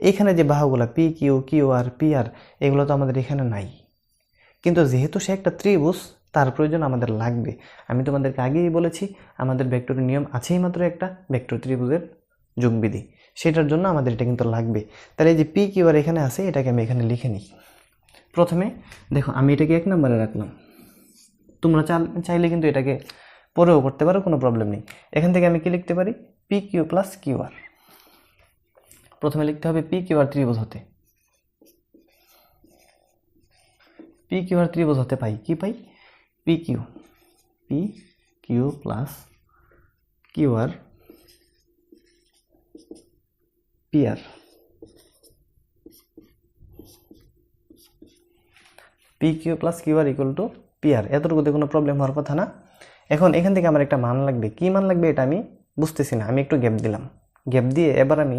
A: এখানে যে বাহুগুলো P Q, Q R, P আর, এগুলো তো আমাদের এখানে নাই, কিন্তু যেহেতু সে একটা ত্রিভুজ তার প্রয়োজন আমাদের লাগবে। আমি তোমাদেরকে আগেই বলেছি আমাদের ভেক্টরের নিয়ম আছেই মাত্র একটা, ভেক্টর ত্রিভুজের যোগবিধি, সেটার জন্য আমাদের এটা কিন্তু লাগবে। তাহলে এই যে পি কিউ আর এখানে আছে, এটাকে আমি এখানে লিখে নিই। প্রথমে দেখো আমি এটাকে 1 নম্বরে রাখলাম, তোমরা চাইলে কিন্তু এটাকে পরেও করতে পারো, কোনো প্রবলেম নেই। এখান থেকে আমি কি লিখতে পারি? পি কিউ প্লাস কিউ আর। প্রথমে লিখতে হবে পি কিউ আর ত্রিভুজ হতে, পি কিউ আর ত্রিভুজ হতে পাই কি পাই? P Q plus Q R P R, P Q plus Q R equal to P R. এতটুকুতে কোনো প্রবলেম হওয়ার কথা না। এখন এখান থেকে আমার একটা মান লাগবে, কি মান লাগবে এটা আমি বুঝতেছি না, আমি একটু গ্যাপ দিলাম। গ্যাপ দিয়ে এবার আমি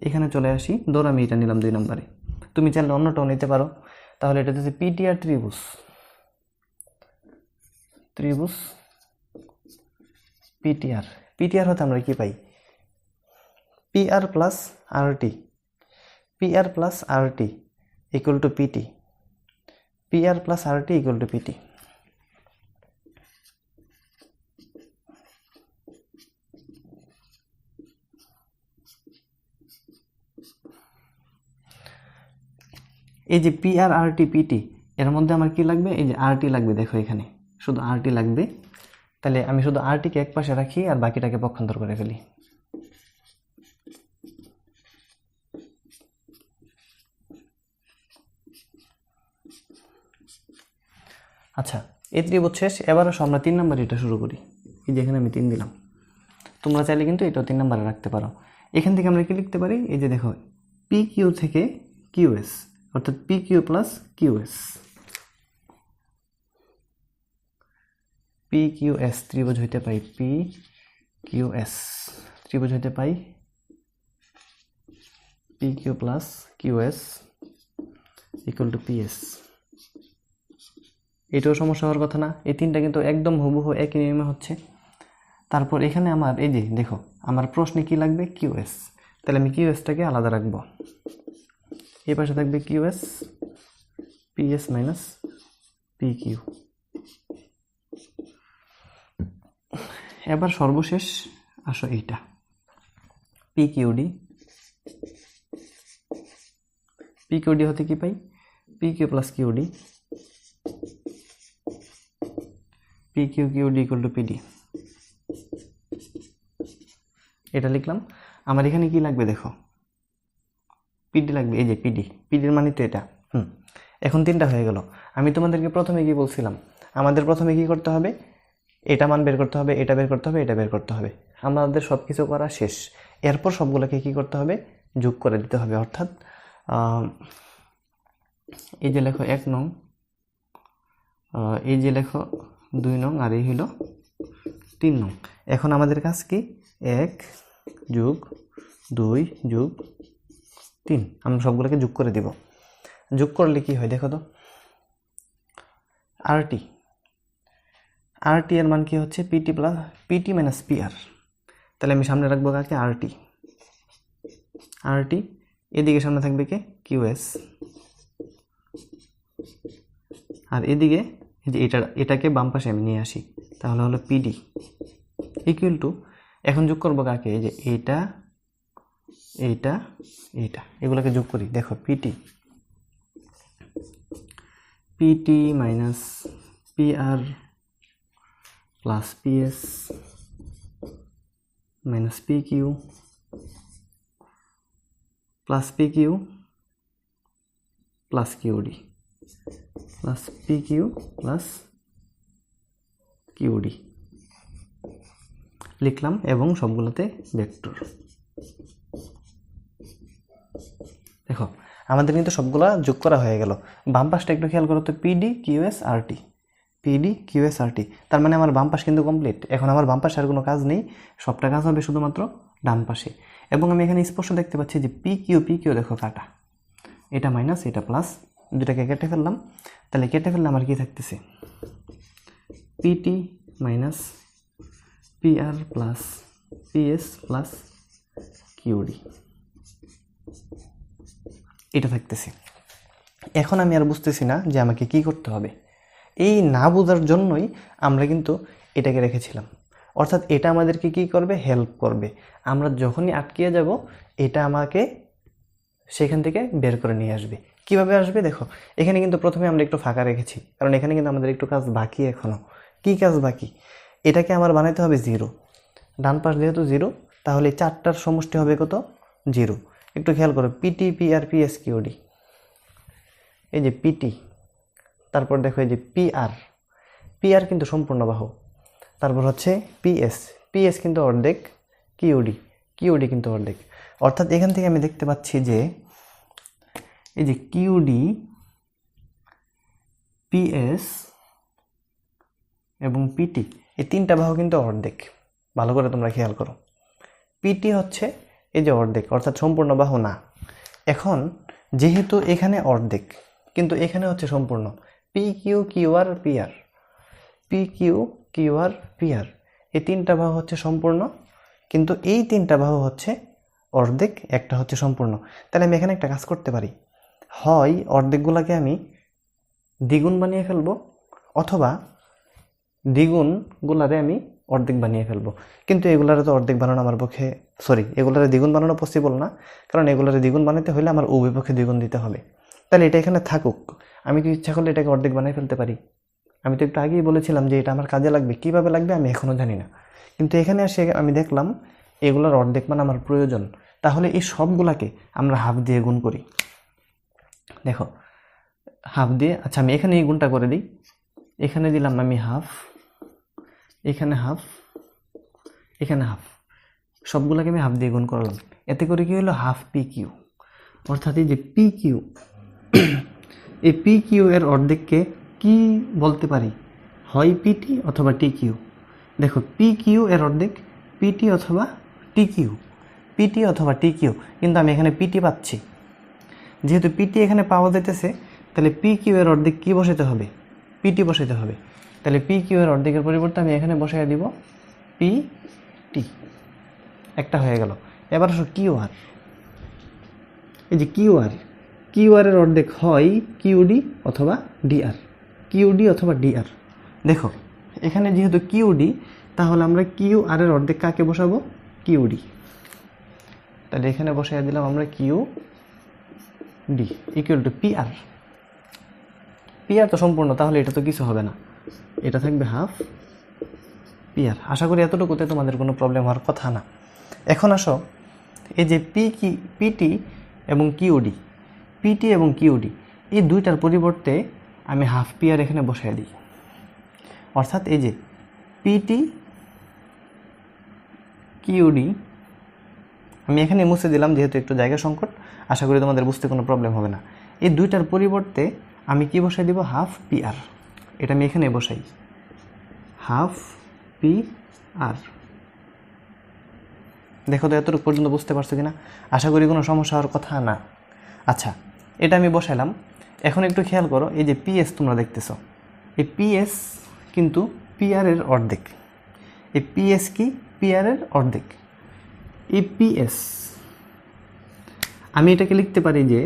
A: এখানে চলে আসি, ধরো আমি এটা নিলাম 2 নম্বরে, তুমি চাইলে অন্যটাও নিতে পারো। তাহলে এটা হচ্ছে পিটিআর ত্রিভুজ, পিটিআর। পিটিআর হতে আমরা কি পাই? PR plus RT, PR plus RT equal to PT, PR plus RT equal to PT. এই যে পি আর আর টি পিটি, এর মধ্যে আমার কি লাগবে? এই যে আরটি লাগবে, দেখো এখানে শুধু আরটি লাগবে। তাহলে আমি শুধু আরটিকে এক পাশে রাখি আর বাকিটাকে পক্ষান্তর করে ফেলি। আচ্ছা, এই ত্রিভুজ শেষ। এবার আসো আমরা 3 নম্বরে এটা শুরু করি। এই যে এখানে আমি 3 দিলাম, তোমরা চাইলে কিন্তু এটাও 3 নম্বরে রাখতে পারো। এখান থেকে আমরা কি লিখতে পারি? এই যে দেখো পি কিউ থেকে কিউএস, অর্থাৎ P Q plus QS, P QS ত্রিভুজ হইতে পাই, পি কিউএস ত্রিভুজ হইতে পাই P Q plus QS equal to PS. এটাও সমস্যা হওয়ার কথা না, এই 3টা কিন্তু একদম হুবহু একই নিয়মে হচ্ছে। তারপর এখানে আমার এই যে দেখো আমার প্রশ্নে কি লাগবে? কিউএস, তাহলে আমি কিউএসটাকে আলাদা রাখবো। এই পাশে থাকবে Q S, P S minus P Q. এবার সর্বশেষ আসো এইটা পি কিউডি, পি কিউডি হতে কি পাই? P Q plus QD, P Q QD equal to PD. এটা লিখলাম। আমার এখানে কি লাগবে দেখো, পিডি লাগবে, এই যে পিডি, পিডির মানে তো এটা। এখন 3টা হয়ে গেল। আমি তোমাদেরকে প্রথমে কি বলছিলাম? আমাদের প্রথমে কি করতে হবে? এটা মান বের করতে হবে, এটা বের করতে হবে, এটা বের করতে হবে। আমাদের সব কিছু করা শেষ। এরপর সবগুলোকে কি করতে হবে? যোগ করে দিতে হবে। অর্থাৎ এই যে লেখো 1 নং, এই যে লেখো 2 নং, আর এই হলো 3 নং। এখন আমাদের কাজ কি 1 যোগ 2 যোগ 3, আমরা সবগুলোকে যোগ করে দিব। যোগ করলে কি হয় দেখো তো, আরটি এর মান কি হচ্ছে পিটি মাইনাস পিআর। তাহলে আমি সামনে রাখবো কাকে, আরটি, এদিকে সামনে থাকবে কে কিউএস, আর এদিকে যে এটাকে বাম পাশে আমি নিয়ে আসি, তাহলে হলো পিডি ইকুয়াল টু, এখন যোগ করবো কাকে, এই যে এইটা এগুলোকে যোগ করি। দেখো P T minus P R plus P S minus P Q plus P Q plus Q D plus P Q plus Q D লিখলাম, এবং সবগুলোতে ভেক্টর। দেখো আমাদের কিন্তু সবগুলা যোগ করা হয়ে গেল। বাম পাশটা একটু খেয়াল করো তো, পিডি কিউএস আরটি, তার মানে আমার বাম পাশ কিন্তু কমপ্লিট। এখন আমার বাম পাশে আর কোনো কাজ নেই, সবটা কাজ হবে শুধুমাত্র ডান পাশে। এবং আমি এখানে স্পষ্ট দেখতে পাচ্ছি যে পিকিউ দেখো কাটা, এটা মাইনাস এটা প্লাস, দুটাকে কেটে ফেললাম। তাহলে কেটে ফেললে আমার কি থাকতেছে, P T minus P R plus P S plus Q D, এটা থাকতেছে। এখন আমি আর বুঝতেছি না যে আমাকে কি করতে হবে। এই না বোঝার জন্যই আমরা কিন্তু এটাকে রেখেছিলাম, অর্থাৎ এটা আমাদেরকে কি করবে, হেল্প করবে। আমরা যখনই আটকিয়ে যাব এটা আমাকে সেখান থেকে বের করে নিয়ে আসবে। কিভাবে আসবে দেখো, এখানে কিন্তু প্রথমে আমরা একটু ফাঁকা রেখেছি, কারণ এখানে কিন্তু আমাদের একটু কাজ বাকি এখনও। কি কাজ বাকি, এটাকে আমার বানাইতে হবে 0, ডান পাশ যেহেতু 0, তাহলে 4টার সমষ্টি হবে কত, 0। একটু খেয়াল করো, পিটি পিআর পিএস কিউডি, এই যে পিটি, তারপর দেখো এই যে পিআর কিন্তু সম্পূর্ণ বাহু, তারপর হচ্ছে পিএস কিন্তু অর্ধেক, কিউডি কিন্তু অর্ধেক। অর্থাৎ এখান থেকে আমি দেখতে পাচ্ছি যে এই যে কিউডি, পিএস এবং পিটি, এই 3টা বাহু কিন্তু অর্ধেক। ভালো করে তোমরা খেয়াল করো, পিটি হচ্ছে এই যে অর্ধেক, অর্থাৎ সম্পূর্ণ বাহু না। এখন যেহেতু এখানে অর্ধেক কিন্তু এখানে হচ্ছে সম্পূর্ণ, পিকিউ কিউআর পিআর, এই 3টা বাহু হচ্ছে সম্পূর্ণ, কিন্তু এই 3টা বাহু হচ্ছে অর্ধেক, একটা হচ্ছে সম্পূর্ণ। তাহলে আমি এখানে একটা কাজ করতে পারি, হয় অর্ধেকগুলোকে আমি দ্বিগুণ বানিয়ে ফেলবো, অথবা দ্বিগুণগুলারে আমি অর্ধেক বানিয়ে ফেলবো। কিন্তু এগুলারে তো অর্ধেক বানানো আমার পক্ষে, এগুলারে দ্বিগুণ বানানো পসিবল না, কারণ এগুলারে দ্বিগুণ বানাতে হলে আমার উভয় পক্ষে দ্বিগুণ দিতে হবে। তাহলে এটা এখানে থাকুক, আমি কি ইচ্ছা করলে এটাকে অর্ধেক বানিয়ে ফেলতে পারি। আমি তো একটু আগেই বলেছিলাম যে এটা আমার কাজে লাগবে, কিভাবে লাগবে আমি এখনও জানি না, কিন্তু এখানে এসে আমি দেখলাম এগুলোর অর্ধেক মান আমার প্রয়োজন। তাহলে এই সবগুলাকে আমরা হাফ দিয়ে গুণ করি। দেখো হাফ দিয়ে, আচ্ছা আমি এখানে এই গুণটা করে দিই, এখানে দিলাম আমি হাফ, এখানে হাফ, এখানে হাফ, সবগুলোকে আমি হাফ দিয়ে গুণ করলাম। এতে করে কি হলো, হাফ পিকিউ। অর্থাৎ এই যে পিকিউ, এই পিকিউ এর অর্ধেককে কি বলতে পারি, হয় পিটি অথবা টিকিউ। দেখো পিকিউ এর অর্ধেক পিটি অথবা টিকিউ, কিন্তু আমি এখানে পিটি পাচ্ছি। যেহেতু পিটি এখানে পাওয়া যেতেছে, তাহলে পিকিউ এর অর্ধেক কি বসাতে হবে, পিটি বসাতে হবে। তাহলে পিকিউ এর অর্ধেকের পরিবর্তে আমি এখানে বসাই দিব পিটি, একটা হয়ে গেল। এবার আসো কিউআর, এই যে কিউআর এর অর্ধেক হয় কিউডি অথবা ডিআর। দেখো এখানে যেহেতু কিউডি, তাহলে আমরা কিউআর এর অর্ধেক কাকে বসাবো, কিউডি। তাহলে এখানে বসাই দিলাম আমরা কিউডি ইকুয়াল টু পিআর তো সম্পূর্ণ, তাহলে এটা তো কিছু হবে না, এটা থাকবে হাফ পিআর। আশা করি এতটুকুতে তোমাদের কোনো প্রবলেম হওয়ার কথা না। এখন আসো এই যে পিটি এবং কিউডি, এই দুইটার পরিবর্তে আমি হাফ পিআর এখানে বসাই দিই। অর্থাৎ এই যে পিটি কিউডি আমি এখানে মুছে দিলাম, যেহেতু একটু জায়গা সংকট, আশা করি তোমাদের বুঝতে কোনো প্রবলেম হবে না। এই দুইটার পরিবর্তে আমি কি বসাই দিব, হাফ পিআর। এটা আমি এখানে বসাই, হাফ পিআর আর। দেখো তো এতটুকু পর্যন্ত বুঝতে পারছো কিনা? আশা করি কোনো সমস্যা হওয়ার কথা না। আচ্ছা, এটা আমি বসাইলাম। এখন একটু খেয়াল করো, এই যে পিএস তোমরা দেখতেছো, এই পিএস কিন্তু পিআরের অর্ধেক। এই পিএস কি? পিআরের অর্ধেক। এই পিএস আমি এটাকে লিখতে পারি যে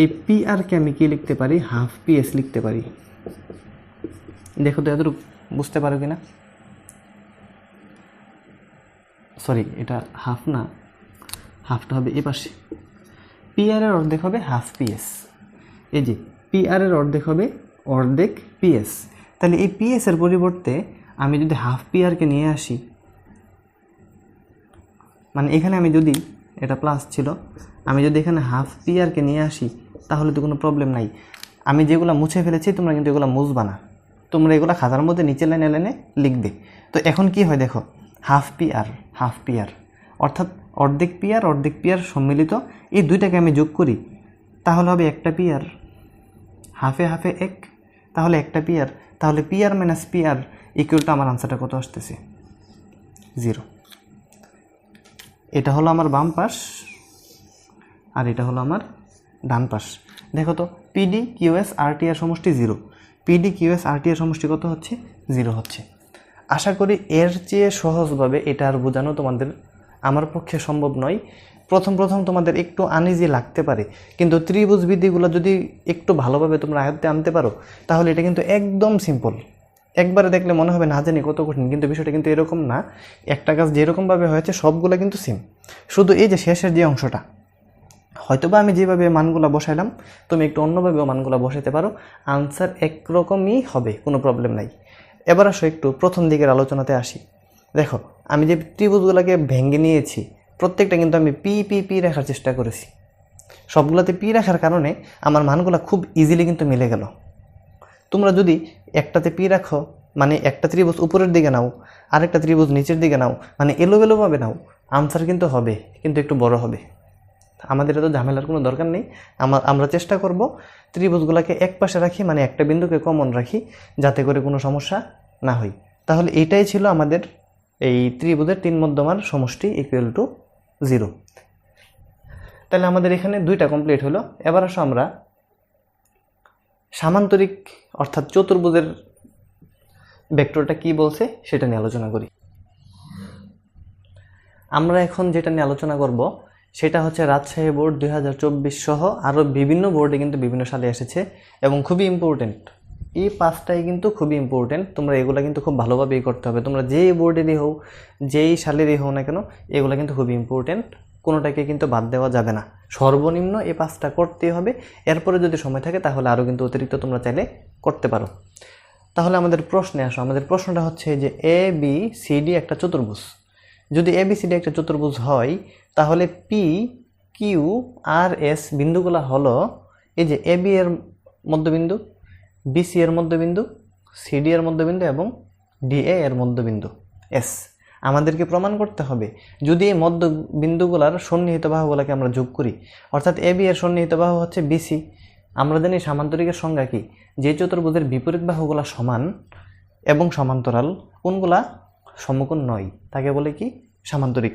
A: এই পিআরকে আমি কি লিখতে পারি? হাফ পিএস লিখতে পারি। দেখো তো এতটুকু বুঝতে পারো কিনা? সরি, এটা হাফ না, হাফটা হবে এ পাশে। পিআরের অর্ধেক হবে হাফ পিএস। এই যে পিআরের অর্ধেক হবে অর্ধেক পিএস। তাহলে এই পিএসের পরিবর্তে আমি যদি হাফ পিআরকে নিয়ে আসি, মানে এখানে আমি যদি, এটা প্লাস ছিল, আমি যদি এখানে হাফ পিআরকে নিয়ে আসি তাহলে তো কোনো প্রবলেম নাই। আমি যেগুলো মুছে ফেলেছি তোমরা কিন্তু এগুলো মুছবা না, তোমরা এগুলো খাতার মধ্যে নিচে লাইনে লাইনে লিখবে। তো এখন কি হয় দেখো, হাফ পিআর অর্থাৎ অর্ধেক পিআর সম্মিলিত, এই দুইটাকে আমি যোগ করি তাহলে হবে একটা পিআর। হাফে হাফে এক, তাহলে একটা পিআর। তাহলে PR minus PR equal to আমার আনসারটা কত আসতেছে? 0। এটা হলো আমার বাম পাশ আর এটা হলো আমার ডান পাশ। দেখো তো পিডি কিউএস আরটি এর সমষ্টি 0। পিডি কিউএস আরটি এর সমষ্টি কত হচ্ছে? 0 হচ্ছে। আশা করি এর চেয়ে সহজভাবে এটা আর বোঝানো তোমাদের আমার পক্ষে সম্ভব নয়। প্রথম তোমাদের একটু আনইজি লাগতে পারে, কিন্তু ত্রিভুজ বিধিগুলো যদি একটু ভালোভাবে তোমরা আয়ত্তে আনতে পারো তাহলে এটা কিন্তু একদম সিম্পল। একবারে দেখলে মনে হবে না জানি কত কঠিন, কিন্তু বিষয়টা কিন্তু এরকম না। একটা কাজ যেরকমভাবে হয়েছে সবগুলো কিন্তু সেম, শুধু এই যে শেষের যে অংশটা হয়তোবা আমি যেভাবে মানগুলো বসাইলাম তুমি একটু অন্যভাবেও মানগুলো বসাতে পারো, আনসার একরকমই হবে, কোনো প্রবলেম নাই। এবার আসো একটু প্রথম দিকের আলোচনাতে আসি। দেখো আমি যে ত্রিভুজগুলোকে ভেঙে নিয়েছি প্রত্যেকটা কিন্তু আমি পি রাখার চেষ্টা করেছি। সবগুলোতে পি রাখার কারণে আমার মানগুলো খুব ইজিলি কিন্তু মিলে গেল। তোমরা যদি একটাতে পি রাখো, মানে একটা ত্রিভুজ উপরের দিকে নাও, আরেকটা ত্রিভুজ নিচের দিকে নাও, মানে এলোমেলোভাবে নাও, আনসার কিন্তু হবে, কিন্তু একটু বড় হবে। আমাদের এত ঝামেলার কোনো দরকার নেই। আমরা চেষ্টা করব ত্রিভুজগুলোকে এক পাশে রাখি, মানে একটা বিন্দুকে কমন রাখি, যাতে করে কোনো সমস্যা না হয়। তাহলে এটাই ছিল আমাদের এই ত্রিভুজের 3 মধ্যমার সমষ্টি ইকুয়াল টু 0। তাহলে আমাদের এখানে 2টা কমপ্লিট হলো। এবার আসো আমরা সামান্তরিক অর্থাৎ চতুর্ভুজের ভেক্টরটা কি বলছে সেটা নিয়ে আলোচনা করি। আমরা এখন যেটা নিয়ে আলোচনা করব সেটা হচ্ছে রাজশাহী বোর্ড 2024 সহ আরও বিভিন্ন বোর্ডে কিন্তু বিভিন্ন সালে এসেছে এবং খুবই ইম্পর্টেন্ট। এই 5টাই কিন্তু খুবই ইম্পর্টেন্ট, তোমরা এগুলো কিন্তু খুব ভালোভাবেই করতে হবে। তোমরা যেই বোর্ডেরই হও, যেই সালেরই হও না কেন, এগুলো কিন্তু খুবই ইম্পর্টেন্ট, কোনোটাকে কিন্তু বাদ দেওয়া যাবে না। সর্বনিম্ন এই 5টা করতেই হবে। এরপরে যদি সময় থাকে তাহলে আরও কিন্তু অতিরিক্ত তোমরা চাইলে করতে পারো। তাহলে আমাদের প্রশ্নে আসো। আমাদের প্রশ্নটা হচ্ছে যে এ বি সি ডি একটা চতুর্ভুজ। যদি এ বি সি ডি একটা চতুর্ভুজ হয় তাহলে পি কিউ আর এস বিন্দুগুলো হলো এই যে এ বি এর মধ্যবিন্দু, বিসি এর মধ্যবিন্দু, সিডি এর মধ্যবিন্দু এবং ডিএ এর মধ্যবিন্দু এস। আমাদেরকে প্রমাণ করতে হবে যদি এই মধ্যবিন্দুগুলার সন্নিহিত বাহুগুলোকে আমরা যোগ করি, অর্থাৎ এ বি এর সন্নিহিত বাহু হচ্ছে বিসি। আমরা জানি সামান্তরিকের সংজ্ঞা কি, যে চতুর্ভুজের বিপরীত বাহুগুলা সমান এবং সমান্তরাল, কোনগুলা সমকোণ নয় তাকে বলে কি? সামান্তরিক।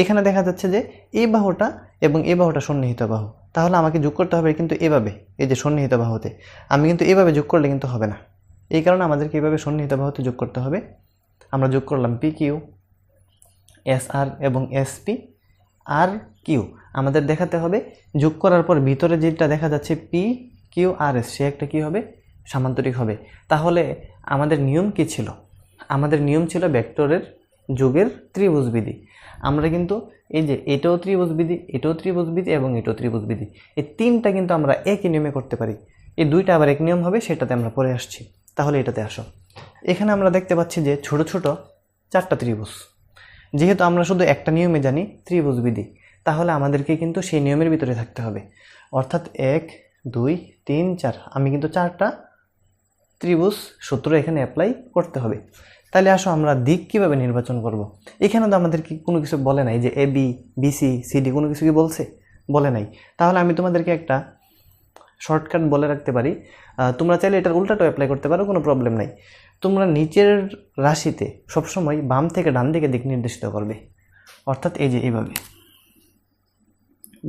A: এখানে দেখা যাচ্ছে যে এই বাহুটা এবং এই বাহুটা সন্নিহিত বাহু, তাহলে আমাকে যোগ করতে হবে কিন্তু এভাবে, এই যে সন্নিহিত বাহুতে। আমি কিন্তু এভাবে যোগ করলে কিন্তু হবে না, এই কারণে আমাদেরকে এভাবে সন্নিহিত বাহুতে যোগ করতে হবে। আমরা যোগ করলাম পি কিউ এস আর এবং এস পি আর কিউ। আমাদের দেখাতে হবে যোগ করার পর ভিতরে যেটা দেখা যাচ্ছে পি কিউ আর এস, সে একটা কী হবে? সামান্তরিক হবে। তাহলে আমাদের নিয়ম কি ছিল? আমাদের নিয়ম ছিল ভেক্টরের যোগের ত্রিভুজ বিধি। আমরা কিন্তু এই যে এটাও ত্রিভুজ বিধি, এটাও ত্রিভুজ বিধি এবং এটাও ত্রিভুজ বিধি, এই 3টা কিন্তু আমরা একই নিয়মে করতে পারি। এই 2টা আবার এক নিয়ম হবে, সেটাতে আমরা পরে আসছি। তাহলে এটাতে আসো। এখানে আমরা দেখতে পাচ্ছি যে ছোট ছোট 4টা ত্রিভুজ। যেহেতু আমরা শুধু একটা নিয়মে জানি ত্রিভুজ বিধি, তাহলে আমাদেরকে কিন্তু সেই নিয়মের ভিতরে থাকতে হবে। অর্থাৎ 1 2 3 4, আমি কিন্তু 4টা ত্রিভুজ সূত্র এখানে অ্যাপ্লাই করতে হবে। তাহলে আসো আমরা দিক কিভাবে নির্বাচন করব। এখানে তো আমাদের কি কোনো কিছু বলে নাই যে এ বি বিসি সিডি, কোনো কিছু কি বলছে? বলে নাই। তাহলে আমি তোমাদেরকে একটা শর্টকাট বলে রাখতে পারি। তোমরা চাইলে এটার উল্টাটাও অ্যাপ্লাই করতে পারো, কোনো প্রবলেম নাই। তোমরা নিচের রাশিতে সবসময় বাম থেকে ডান দিকে দিক নির্দেশিত করবে, অর্থাৎ এই যে এইভাবে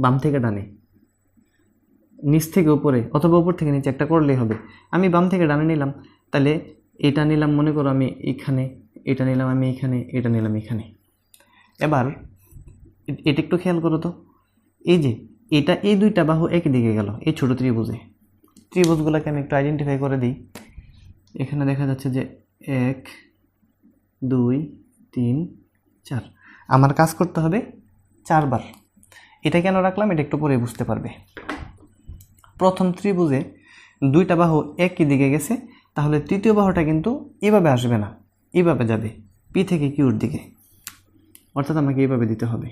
A: বাম থেকে ডানে, নিচ থেকে উপরে অথবা উপর থেকে নিচে একটা করলেই হবে। আমি বাম থেকে ডানে নিলাম, তাহলে এটা নিলাম, মনে করো আমি এখানে, এটা নিলাম আমি এখানে, এটা নিলাম এখানে। এবার এটা একটু খেয়াল করো তো, এই যে এটা এই দুইটা বাহু একই দিকে গেল এই ছোট ত্রিভুজে। ত্রিভুজগুলোকে আমি একটু আইডেন্টিফাই করে দিই। এখানে দেখা যাচ্ছে যে 1 2 3 4, আমার কাজ করতে হবে 4 বার। এটা কেন রাখলাম এটা একটু পরে বুঝতে পারবে। প্রথম ত্রিভুজে দুইটা বাহু একই দিকে গেছে, তাহলে তৃতীয় বাহুটা কিন্তু এভাবে আসবে না, এভাবে যাবে পি থেকে কিউর দিকে, অর্থাৎ আমাকে এইভাবে দিতে হবে।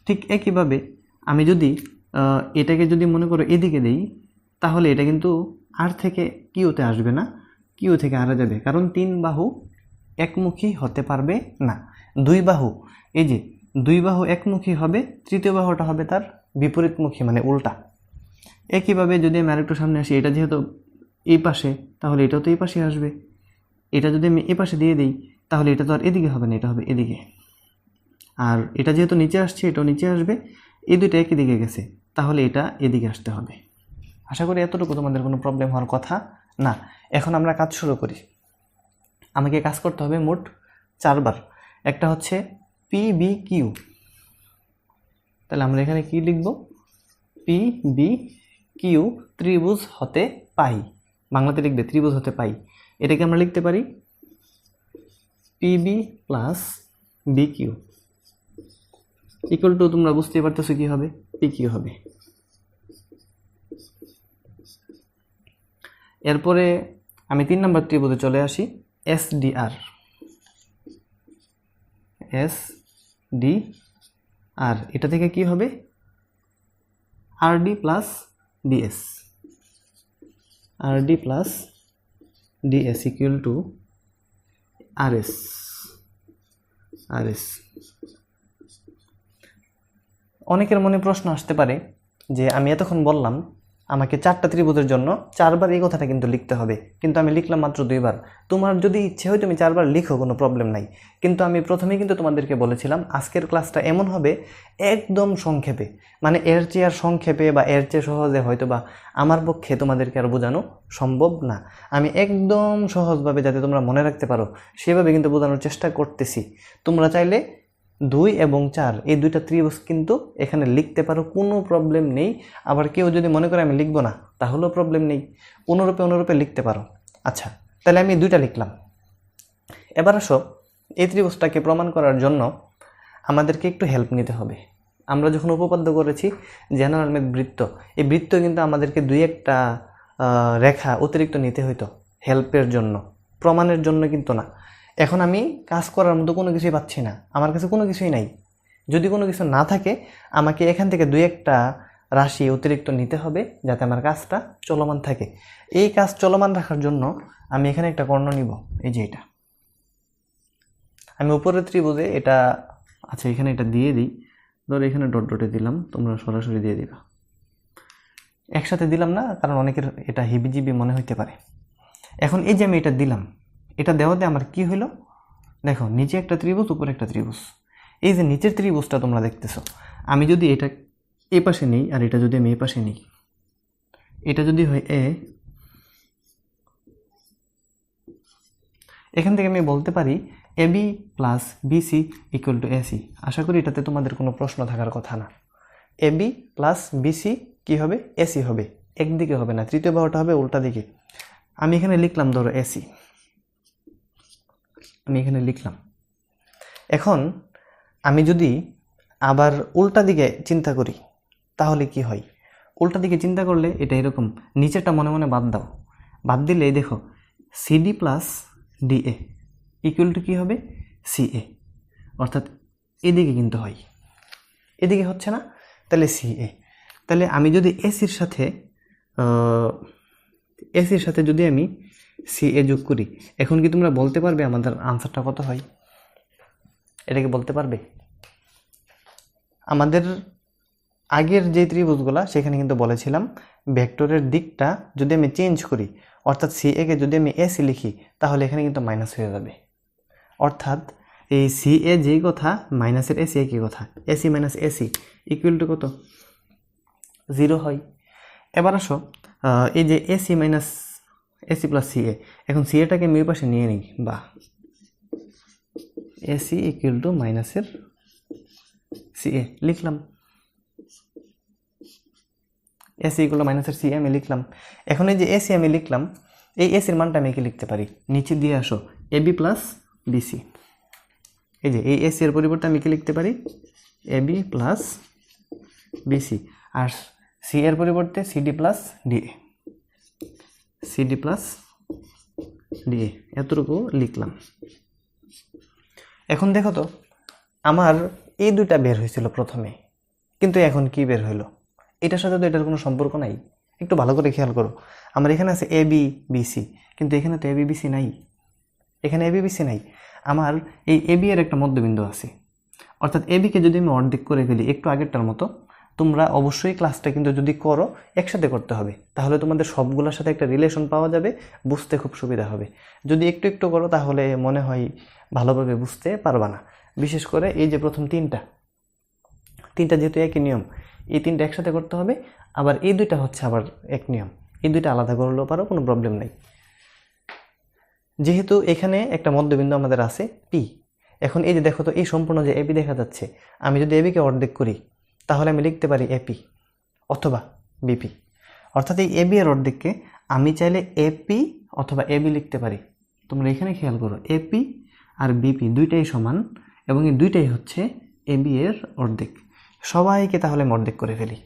A: ঠিক একইভাবে আমি যদি এটাকে যদি মনে করো এদিকে দেই, তাহলে এটা কিন্তু আর থেকে কিউতে আসবে না, কিউ থেকে আরে যাবে, কারণ 3 বাহু একমুখী হতে পারবে না। 2 বাহু, এই যে 2 বাহু একমুখী হবে, তৃতীয় বাহুটা হবে তার বিপরীতমুখী, মানে উল্টা। একইভাবে যদি আমি আরেকটু সামনে আসি, এটা যেহেতু এই পাশে, তাহলে এটাও তো এই পাশে আসবে। এটা যদি আমি এই পাশে দিয়ে দিই, তাহলে এটা তো আর এদিকে হবে না, এটা হবে এদিকে। আর এটা যেহেতু নিচে আসছে, এটাও নিচে আসবে, এই দুইটা একই দিকে গেছে, তাহলে এটা এদিকে আসতে হবে। আশা করি এতটুকু তোমাদের কোনো প্রবলেম হওয়ার কথা না। এখন আমরা কাজ শুরু করি। আমাকে কাজ করতে হবে মোট 4 বার। একটা হচ্ছে পি বি কিউ, তাহলে আমরা এখানে কি লিখব? পি বি কিউ ত্রিভুজ হতে পাই, বাংলাতে লিখবে ত্রিভুজ হতে পাই। এটাকে আমরা লিখতে পারি P B plus B Q equal to, তোমরা বুঝতে পারতেছো কি হবে? পি কিউ হবে। এরপরে আমি 3 নম্বর ত্রিভুজে চলে আসি, S D R. S D R, এটা থেকে কি হবে? R D plus DS. R D plus DS equal to R S. R S. অনেকের মনে প্রশ্ন আসতে পারে যে আমি এতক্ষণ বললাম আমাকে 4টা ত্রিভুজের জন্য 4 বার এই কথাটা কিন্তু লিখতে হবে, কিন্তু আমি লিখলাম মাত্র 2 বার। তোমার যদি ইচ্ছে হয় তুমি 4 বার লিখো, কোনো প্রবলেম নাই। কিন্তু আমি প্রথমেই কিন্তু তোমাদেরকে বলেছিলাম আজকের ক্লাসটা এমন হবে একদম সংক্ষেপে, মানে এর চেয়ে আর সংক্ষেপে বা এর চেয়ে সহজে হয়তো বা আমার পক্ষে তোমাদেরকে আর বোঝানো সম্ভব না। আমি একদম সহজভাবে যাতে তোমরা মনে রাখতে পারো সেভাবে কিন্তু বোঝানোর চেষ্টা করতেছি। তোমরা চাইলে 2 এবং 4 এই দুইটা ত্রিভুজ কিন্তু এখানে লিখতে পারো, কোনো প্রবলেম নেই। আবার কেউ যদি মনে করে আমি লিখবো না, তাহলেও প্রবলেম নেই, অনুরূপে লিখতে পারো। আচ্ছা, তাহলে আমি 2টা লিখলাম। এবার আসো, এই ত্রিভুজটাকে প্রমাণ করার জন্য আমাদেরকে একটু হেল্প নিতে হবে। আমরা যখন উপপাদ্য করেছি জেনারেল ম্যাথ বৃত্ত, এই বৃত্ত কিন্তু আমাদেরকে 2-1টা রেখা অতিরিক্ত নিতে হইতো হেল্পের জন্য, প্রমাণের জন্য কিন্তু না। এখন আমি কাজ করার মতো কোনো কিছুই পাচ্ছি না, আমার কাছে কোনো কিছুই নাই। যদি কোনো কিছু না থাকে, আমাকে এখান থেকে 2-1টা রাশি অতিরিক্ত নিতে হবে যাতে আমার কাজটা চলমান থাকে। এই কাজ চলমান রাখার জন্য আমি এখানে একটা কর্ণ নিব, এই যে এটা। আমি উপরের ত্রিভুজে এটা, আচ্ছা এখানে এটা দিয়ে দিই, ধরো এখানে ডট ডটে দিলাম, তোমরা সরাসরি দিয়ে দিবা। একসাথে দিলাম না, কারণ অনেকের এটা হিবিজিবি মনে হইতে পারে। এখন এই যে আমি এটা দিলাম, এটা দেওয়াতে আমার কি হলো? দেখো, নিচে একটা ত্রিভুজ, উপরে একটা ত্রিভুজ। এই যে নিচের ত্রিভুজটা তোমরা দেখতেছো, আমি যদি এটা এই পাশে নিই আর এটা যদি আমি এই পাশে নিই, এটা যদি হয় এ, এখান থেকে আমি বলতে পারি A B plus BC equal to AC. আশা করি এটাতে তোমাদের কোনো প্রশ্ন থাকার কথা না। এ বি প্লাস বিসি কী হবে? এসি হবে, একদিকে হবে না, তৃতীয় বাহুটা হবে উল্টা দিকে। আমি এখানে লিখলাম ধরো এসি, আমি এখানে লিখলাম। এখন আমি যদি আবার উল্টা দিকে চিন্তা করি তাহলে কি হয়? উল্টা দিকে চিন্তা করলে এটা এরকম, নিচেরটা মনে মনে বাদ দাও, বাদ দিলে দেখো CD plus DA equal to কী হবে? সিএ, অর্থাৎ এদিকে কিন্তু হয়, এদিকে হচ্ছে না, তাহলে সিএ। তাহলে আমি যদি এসির সাথে যদি আমি সিএ যোগ করি, এখন কি তোমরা বলতে পারবে আমাদের আনসারটা কত হয়? এটাকে বলতে পারবে? আগের যে ত্রিভুজগুলা সেখানে কিন্তু বলেছিলাম ভেক্টরের দিকটা যদি আমি চেঞ্জ করি, অর্থাৎ সি একে যদি আমি এসি লিখি তাহলে এখানে কিন্তু মাইনাস হয়ে যাবে। অর্থাৎ এই সি এ যেই কথা মাইনাসের এসি একই কথা, AC minus AC equal to কত? 0 হয়। এবার আসো এই যে AC minus AC plus C A, এখন সি এটাকে আমি ওই পাশে নিয়ে নিই, বা এসি ইকুয়াল টু মাইনাসের সি এ লিখলাম, এসি ইকুয়াল মাইনাসের সি আমি লিখলাম। এখন এই যে এসি আমি লিখলাম, এই এসির মানটা আমি কি লিখতে পারি? নিচে দিয়ে আসো এবি প্লাস বিসি। এই যে এই এসি এর পরিবর্তে আমি কি লিখতে পারি? AB plus BC. আর সি এর পরিবর্তে CD plus DA, CD plus DA, এতটুকু লিখলাম। এখন দেখো তো আমার এই দুইটা বের হয়েছিল প্রথমে, কিন্তু এখন কি বের হইলো? এটার সাথে তো এটার কোনো সম্পর্ক নাই। একটু ভালো করে খেয়াল করো, আমার এখানে আছে এ বি বিসি, কিন্তু এখানে তো এ বি বিসি নাই, এখানে এ বি বিসি নাই। আমার এই এ বি এর একটা মধ্যবিন্দু আছে, অর্থাৎ এ বিকে যদি আমি অর্ধেক করে ফেলি একটু আগেরটার মতো, তোমরা অবশ্যই ক্লাসটা কিন্তু যদি করো একসাথে করতে হবে, তাহলে তোমাদের সবগুলোর সাথে একটা রিলেশন পাওয়া যাবে, বুঝতে খুব সুবিধা হবে। যদি একটু একটু করো তাহলে মনে হয় ভালোভাবে বুঝতে পারবা না। বিশেষ করে এই যে প্রথম তিনটা যেহেতু একই নিয়ম, এই তিনটা একসাথে করতে হবে। আবার এই দুইটা হচ্ছে আবার এক নিয়ম, এই দুইটা আলাদা করলেও পারো, কোনো প্রবলেম নেই। যেহেতু এখানে একটা মধ্যবিন্দু আমাদের আছে পি, এখন এই যে দেখো তো এই সম্পূর্ণ যে এবি দেখা যাচ্ছে, আমি যদি এবিকে অর্ধেক করি তাহলে আমি লিখতে পারি এপি অথবা বিপি। অর্থাৎ এই এবি এর অর্ধেককে আমি চাইলে এপি অথবা এবি লিখতে পারি। তোমরা এখানে খেয়াল করো, এপি আর বিপি দুইটাই সমান, এবং এই দুইটাই হচ্ছে এবি এর অর্ধেক। সবাইকে তাহলে আমি অর্ধেক করে ফেলি,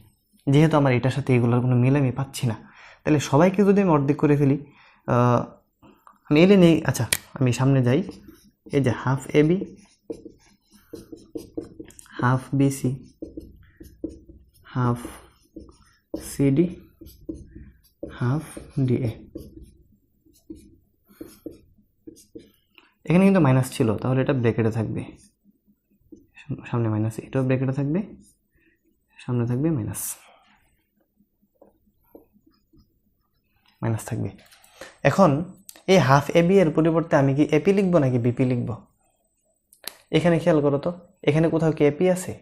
A: যেহেতু আমার এটার সাথে এগুলোর কোনো মিল আমি পাচ্ছি না, তাহলে সবাইকে যদি আমি অর্ধেক করে ফেলি, আমি এলে নেই। আচ্ছা আমি সামনে যাই, এই যে half A B, half B C, half C D, half D A. এখানে কিন্তু মাইনাস ছিল, তাহলে এটা ব্র্যাকেটে থাকবে, সামনে মাইনাস, এটাও ব্র্যাকেটে থাকবে, সামনে থাকবে মাইনাস, মাইনাস থাকবে। এখন এই হাফ এবি এর পরিবর্তে আমি কি এপি লিখবো নাকি বিপি লিখবো? এখানে খেয়াল করো তো, এখানে কোথাও কি এপি আছে?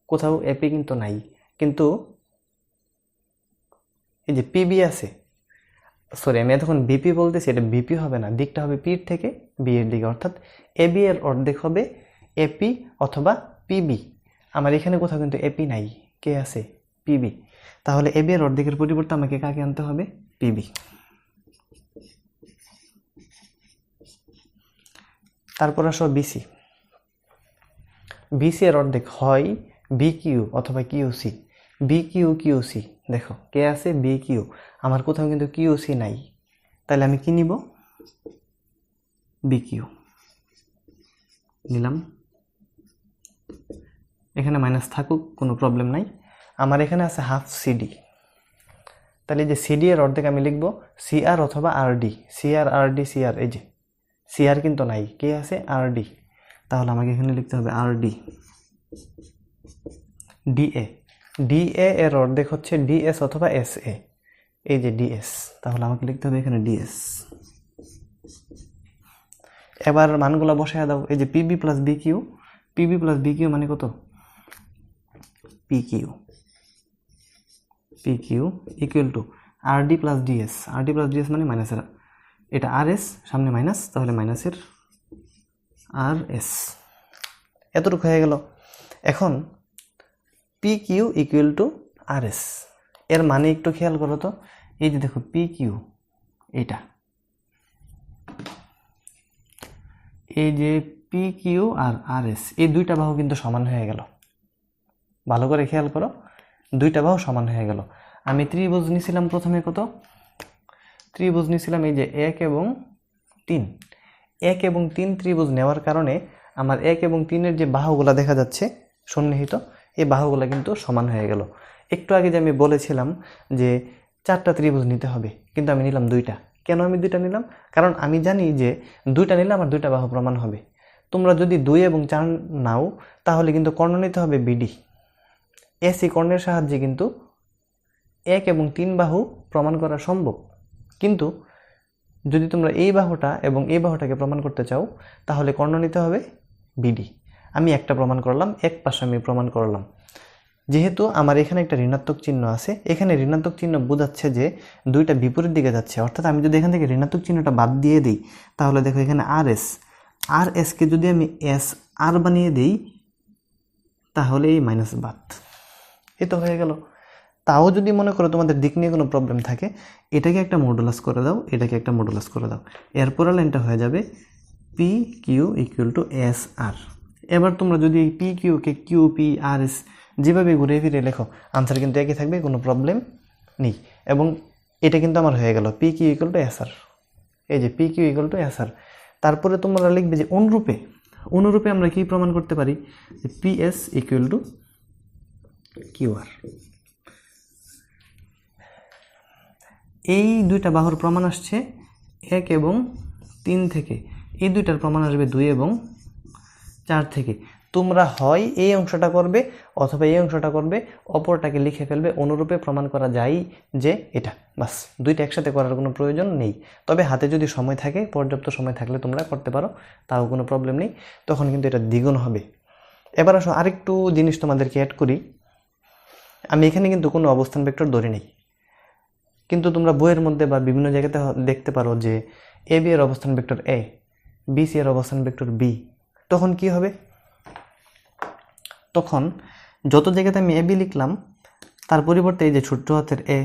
A: কোথাও এপি কিন্তু নাই, কিন্তু এই যে পিবি আছে। সরি, আমি এতক্ষণ বিপি বলতেছি, এটা বিপি হবে না, দিকটা হবে পির থেকে বি এর দিকে, অর্থাৎ এবি এর অর্ধেক হবে এপি অথবা পিবি। আমার এখানে কোথাও কিন্তু এপি নাই, কে আছে? পিবি। তাহলে এবি এর অর্ধেকের পরিবর্তে আমাকে কাকে আনতে হবে? পিবি। তারপর আসো বিসি। বিসি এর অর্ধেক হয় বি কিউ অথবা কিউসি। বি কিউ কিউসি, দেখো কে আছে? B Q. আমার কোথাও কিন্তু কিউসি নাই, তাহলে আমি কি নিব? বি কিউ নিলাম। এখানে মাইনাস থাকুক, কোনো প্রবলেম নাই। আমার এখানে আছে হাফ সিডি, তাহলে যে সিডি এর অর্ধেক আমি লিখবো সিআর অথবা আরডি। সিআর আরডি, সিআর, এই যে সিআর কিন্তু নাই, কে আছে? আরডি। তাহলে আমাকে এখানে লিখতে হবে আরডি। ডিএ, ডিএ এর অর্ধেক হচ্ছে ডিএস অথবা এস এ, এই যে ডিএস, তাহলে আমাকে লিখতে হবে এখানে ডিএস। এবার মানগুলো বসায় দাও, এই যে P B plus B Q, P B plus B Q মানে কত? P Q, P Q equal to R D plus D S. R D plus D S মানে মাইনাসের, এটা আর এস, সামনে মাইনাস, তাহলে মাইনাসের আর এস। এতটুকু হয়ে গেল। এখন P Q equal to R S, এর মানে একটু খেয়াল করো তো, এই যে দেখো পি কিউ, এইটা, এই যে পি কিউ আর আর এস, এই দুইটা বাহু কিন্তু সমান হয়ে গেল। ভালো করে খেয়াল করো, দুইটা বাহু সমান হয়ে গেল। আমি ত্রিভুজ নিয়েছিলাম প্রথমে, কত ত্রিভুজ নিয়েছিলাম? এই যে 1 এবং 3, 1 এবং 3 ত্রিভুজ নেওয়ার কারণে আমার 1 এবং 3-এর যে বাহুগুলা দেখা যাচ্ছে সন্নিহিত, এই বাহুগুলা কিন্তু সমান হয়ে গেল। একটু আগে যে আমি বলেছিলাম যে 4টা ত্রিভুজ নিতে হবে, কিন্তু আমি নিলাম 2টা। কেন আমি 2টা নিলাম? কারণ আমি জানি যে 2টা নিলে আমার 2টা বাহু প্রমাণ হবে। তোমরা যদি 2 এবং 4 নাও তাহলে কিন্তু কর্ণ নিতে হবে বিডি, এসি কর্ণের সাহায্যে কিন্তু 1 এবং 3 বাহু প্রমাণ করা সম্ভব। কিন্তু যদি তোমরা এই বাহুটা এবং এই বাহুটাকে প্রমাণ করতে চাও তাহলে কর্ণ নিতে হবে বিডি। আমি একটা প্রমাণ করলাম, এক পাশে আমি প্রমাণ করলাম। যেহেতু আমার এখানে একটা ঋণাত্মক চিহ্ন আছে, এখানে ঋণাত্মক চিহ্ন বোঝাচ্ছে যে দুইটা বিপরীত দিকে যাচ্ছে। অর্থাৎ আমি যদি এখান থেকে ঋণাত্মক চিহ্নটা বাদ দিয়ে দিই তাহলে দেখো এখানে আর এসকে যদি আমি এস আর বানিয়ে দিই তাহলে এই মাইনাস বাদ, এ তো হয়ে গেল। তাও যদি মনে করো তোমাদের দিক নিয়ে কোনো প্রবলেম থাকে, এটাকে একটা মডুলাস করে দাও, এটাকে একটা মডুলাস করে দাও, এরপর লাইনটা হয়ে যাবে P Q equal to S R. এবার তোমরা যদি এই পি কিউকে কিউ পি আর এস যেভাবে ঘুরে ফিরে লেখো আনসার কিন্তু একই থাকবে, কোনো প্রবলেম নেই। এবং এটা কিন্তু আমার হয়ে গেল P Q equal to S R. এই যে P Q equal to S R. তারপরে তোমরা লিখবে যে অনুরূপে আমরা কি প্রমাণ করতে পারি, যে P S equal to Q R. এই দুইটা বাহুর প্রমাণ আসছে 1 এবং 3 থেকে, এই দুইটার প্রমাণ আসবে 2 এবং 4 থেকে। তোমরা হয় এই অংশটা করবে অথবা এই অংশটা করবে, অপরটাকে লিখে ফেলবে অনুরূপে প্রমাণ করা যায় যে এটা। বাস, দুইটা একসাথে করার কোনো প্রয়োজন নেই। তবে হাতে যদি সময় থাকে, পর্যাপ্ত সময় থাকলে তোমরা করতে পারো, তাও কোনো প্রবলেম নেই, তখন কিন্তু এটা দ্বিগুণ হবে। এবার আসো আরেকটু জিনিস তোমাদেরকে অ্যাড করি। আমি এখানে কিন্তু কোনো অবস্থান ভেক্টর ধরি নেই, কিন্তু তোমরা বইয়ের মধ্যে বা বিভিন্ন জায়গাতে দেখতে পারো যে এ বি এর অবস্থান ভেক্টর এ, বি সি এর অবস্থান ভেক্টর বি। তখন কি হবে, তখন যত জায়গাতে আমি এ বি লিখলাম তার পরিবর্তে এই যে ছোট হাতের এ,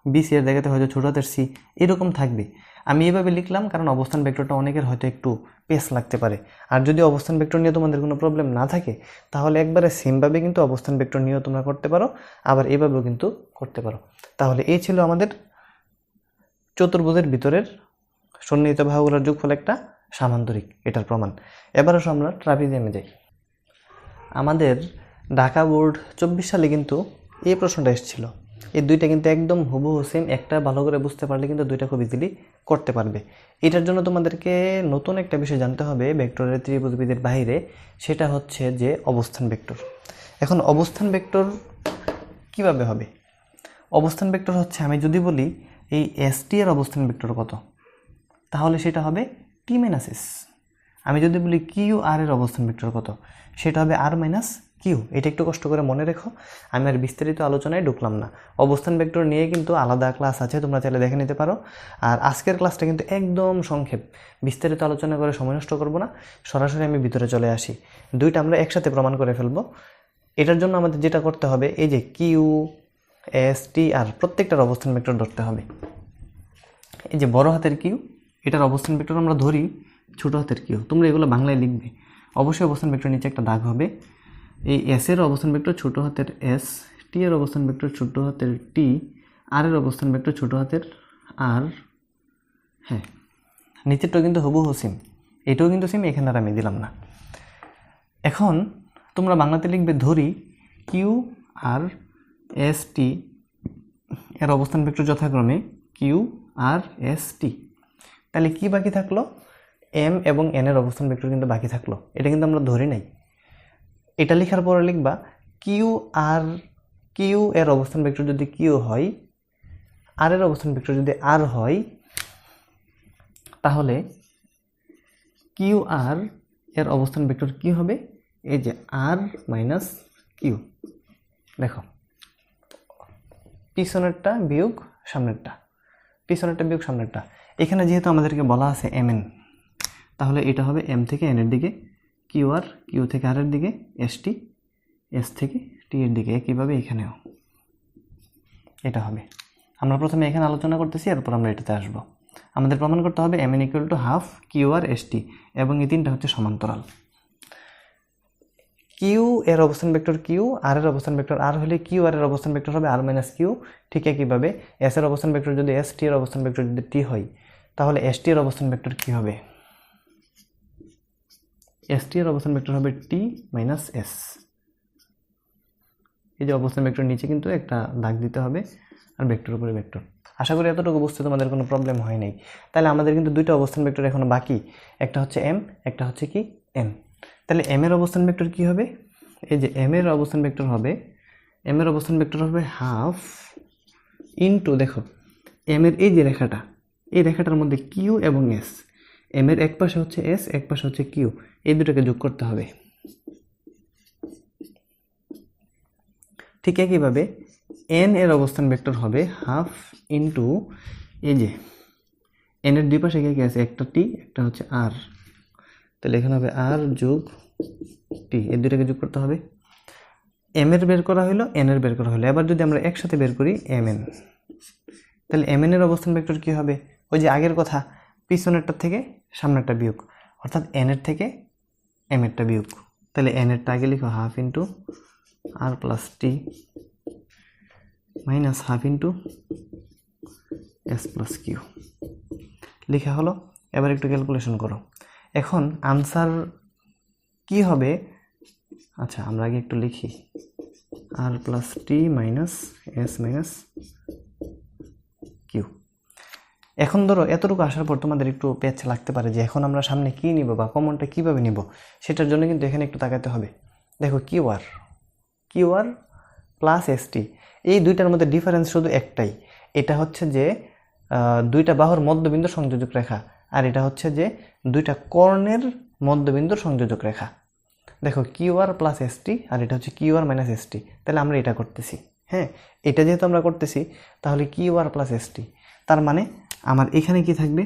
A: বি সি এর জায়গাতে হয়তো ছোট হাতের সি এরকম থাকবে। আমি এভাবে লিখলাম কারণ অবস্থান ভেক্টরটা অনেকের হয়তো একটু পেস লাগতে পারে। আর যদি অবস্থান ভেক্টর নিয়ে তোমাদের কোনো প্রবলেম না থাকে তাহলে একবারে সেমভাবে কিন্তু অবস্থান ভেক্টর নিয়েও তোমরা করতে পারো, আবার এভাবেও কিন্তু করতে পারো। তাহলে এই ছিল আমাদের চতুর্ভুজের ভিতরের সন্নিহিত বাহুগুলোর যোগফল একটা সামান্তরিক, এটার প্রমাণ। এবার আসো আমরা ট্রাপিজিয়ামে যাই। আমাদের ঢাকা বোর্ড 24 সালে কিন্তু এই প্রশ্নটা এসেছিল। এই দুইটা কিন্তু একদম হুবহু সেম, একটা ভালো করে বুঝতে পারলে কিন্তু দুইটা খুব ইজিলি করতে পারবে। এটার জন্য তোমাদেরকে নতুন একটা বিষয় জানতে হবে ভেক্টরের ত্রিভুজবিদের বাইরে, সেটা হচ্ছে যে অবস্থান ভেক্টর। এখন অবস্থান ভেক্টর কিভাবে হবে? অবস্থান ভেক্টর হচ্ছে, আমি যদি বলি এই এস টি এর অবস্থান ভেক্টর কত, তাহলে সেটা হবে টি মাইনাস এস। আমি যদি বলি কিউ আর এর অবস্থান ভেক্টর কত, সেটা হবে আর মাইনাস কিউ। এটা একটু কষ্ট করে মনে রেখো, আমি আর বিস্তারিত আলোচনায় ঢুকলাম না। অবস্থান ভেক্টর নিয়ে কিন্তু আলাদা ক্লাস আছে, তোমরা চাইলে দেখে নিতে পারো। আর আজকের ক্লাসটা কিন্তু একদম সংক্ষেপ, বিস্তারিত আলোচনা করে সময় নষ্ট করবো না, সরাসরি আমি ভিতরে চলে আসি। দুইটা আমরা একসাথে প্রমাণ করে ফেলবো। এটার জন্য আমাদের যেটা করতে হবে, এই যে কিউ এস টি আর প্রত্যেকটার অবস্থান ভেক্টর ধরতে হবে। এই যে বড় হাতের কিউ, এটার অবস্থান ভেক্টর আমরা ধরি ছোট হাতের কিউ। তোমরা এগুলো বাংলায় লিখবে, অবশ্যই অবস্থান ভেক্টর নিচে একটা দাগ হবে। এই এস এর অবস্থান ভেক্টর ছোট হাতের এস, টি এর অবস্থান ভেক্টর ছোট হাতের টি, আর এর অবস্থান ভেক্টর ছোট হাতের আর। হ্যাঁ, নিচেরটাও কিন্তু হুবহু সেম, এটাও কিন্তু সেম, এখানে আর আমি দিলাম না। এখন তোমরা বাংলাতে লিখবে ধরি কিউ আর এস টি এর অবস্থান ভেক্টর যথাক্রমে কিউ আর এস টি। তাহলে কি বাকি থাকলো, এম এবং এন এর অবস্থান ভেক্টর কিন্তু বাকি থাকলো, এটা কিন্তু আমরা ধরি নাই। এটা লেখার পরে লিখবা কিউ এর অবস্থান ভেক্টর যদি কিউ হয়, আর এর অবস্থান ভেক্টর যদি আর হয়, তাহলে কিউ আর এর অবস্থান ভেক্টর কি হবে, এই যে আর মাইনাস কিউ। দেখো, পিছনেরটা বিয়োগ সামনেরটা, পিছনেরটা বিয়োগ সামনেরটা। এখানে যেহেতু আমাদেরকে বলা আছে এম এন, তাহলে এটা হবে এম থেকে এন এর দিকে, কিউ আর কিউ থেকে আর এর দিকে, এস টি এস থেকে টি এর দিকে। একইভাবে এখানেও এটা হবে। আমরা প্রথমে এখানে আলোচনা করতেছি, এরপর আমরা এটাতে আসবো। আমাদের প্রমাণ করতে হবে M N equal to half Q R S T, এবং এই তিনটা হচ্ছে সমান্তরাল। কিউ এর অবস্থান ভেক্টর কিউ, আর এর অবস্থান ভেক্টর আর হলে কিউ আর এর অবস্থান ভেক্টর হবে আর মাইনাস কিউ। ঠিক একইভাবে এস এর অবস্থান ভেক্টর যদি এস টি এর অবস্থান ভেক্টর যদি টি হয়, তাহলে এস টি এর অবস্থান ভেক্টর কি হবে, এস টি এর অবস্থান ভেক্টর হবে টি মাইনাস এস। এই যে অবস্থান ভেক্টর নিচে কিন্তু একটা দাগ দিতে হবে, আর ভেক্টর উপরে ভেক্টর। আশা করি এতটুকু বুঝতে তোমাদের কোনো প্রবলেম হয় নাই। তাহলে আমাদের কিন্তু দুইটা অবস্থান ভেক্টর এখনো বাকি, একটা হচ্ছে এম, একটা হচ্ছে কি এন। তাহলে এম এর অবস্থান ভেক্টর কি হবে, এই যে এম এর অবস্থান ভেক্টর হবে এম এর অবস্থান ভেক্টর হবে হাফ ইন্টু, দেখো এম এর এই যে রেখাটা, এই রেখাটার মধ্যে কিউ এবং এস, এম এর এক পাশে হচ্ছে এস, এক পাশে হচ্ছে কিউ, এই দুটোকে যোগ করতে হবে। ঠিক একইভাবে এন এর অবস্থান ভেক্টর হবে হাফ ইন্টু, এই যে এন এর দুই পাশে কে আছে, একটা টি একটা হচ্ছে আর, তাহলে এখানে হবে আর যোগ টি, এই দুটাকে যোগ করতে হবে। এম এর বের করা হলো, এন এর বের করা হলো। এবার যদি আমরা একসাথে বের করি এম এন, তাহলে এম এন এর অবস্থান ভেক্টর কি হবে, ওই যে আগের কথা, পিছনেরটা থেকে সামনেরটা বিয়োগ, অর্থাৎ এন এর থেকে এম এরটা বিয়োগ। তাহলে এন এরটা আগে লিখো half into R plus T minus half into S plus Q লেখা হলো। এবার একটু ক্যালকুলেশন করো। এখন আনসার কি হবে, আচ্ছা আমরা আগে একটু লিখি, আর plus T minus S minus Q. এখন ধরো এতটুকু আসার পর তোমাদের একটু পেঁচ লাগতে পারে যে এখন আমরা সামনে কি নিব বা কমনটা কিভাবে নিব, সেটার জন্য কিন্তু এখানে একটু তাকাতে হবে। দেখো কিউ আর প্লাস এস টি, এই দুইটার মধ্যে ডিফারেন্স শুধু একটাই, এটা হচ্ছে যে দুইটা বাহুর মধ্যবিন্দুর সংযোজক রেখা, আর এটা হচ্ছে যে দুইটা কর্ণের মধ্যবিন্দুর সংযোজক রেখা। দেখো কিউ আর প্লাস এস টি, আর এটা হচ্ছে Q R minus S T, তাহলে আমরা এটা করতেছি। হ্যাঁ, এটা যেহেতু আমরা করতেছি, তাহলে কিউ আর প্লাস এস টি, তার মানে আমার এখানে কি থাকবে,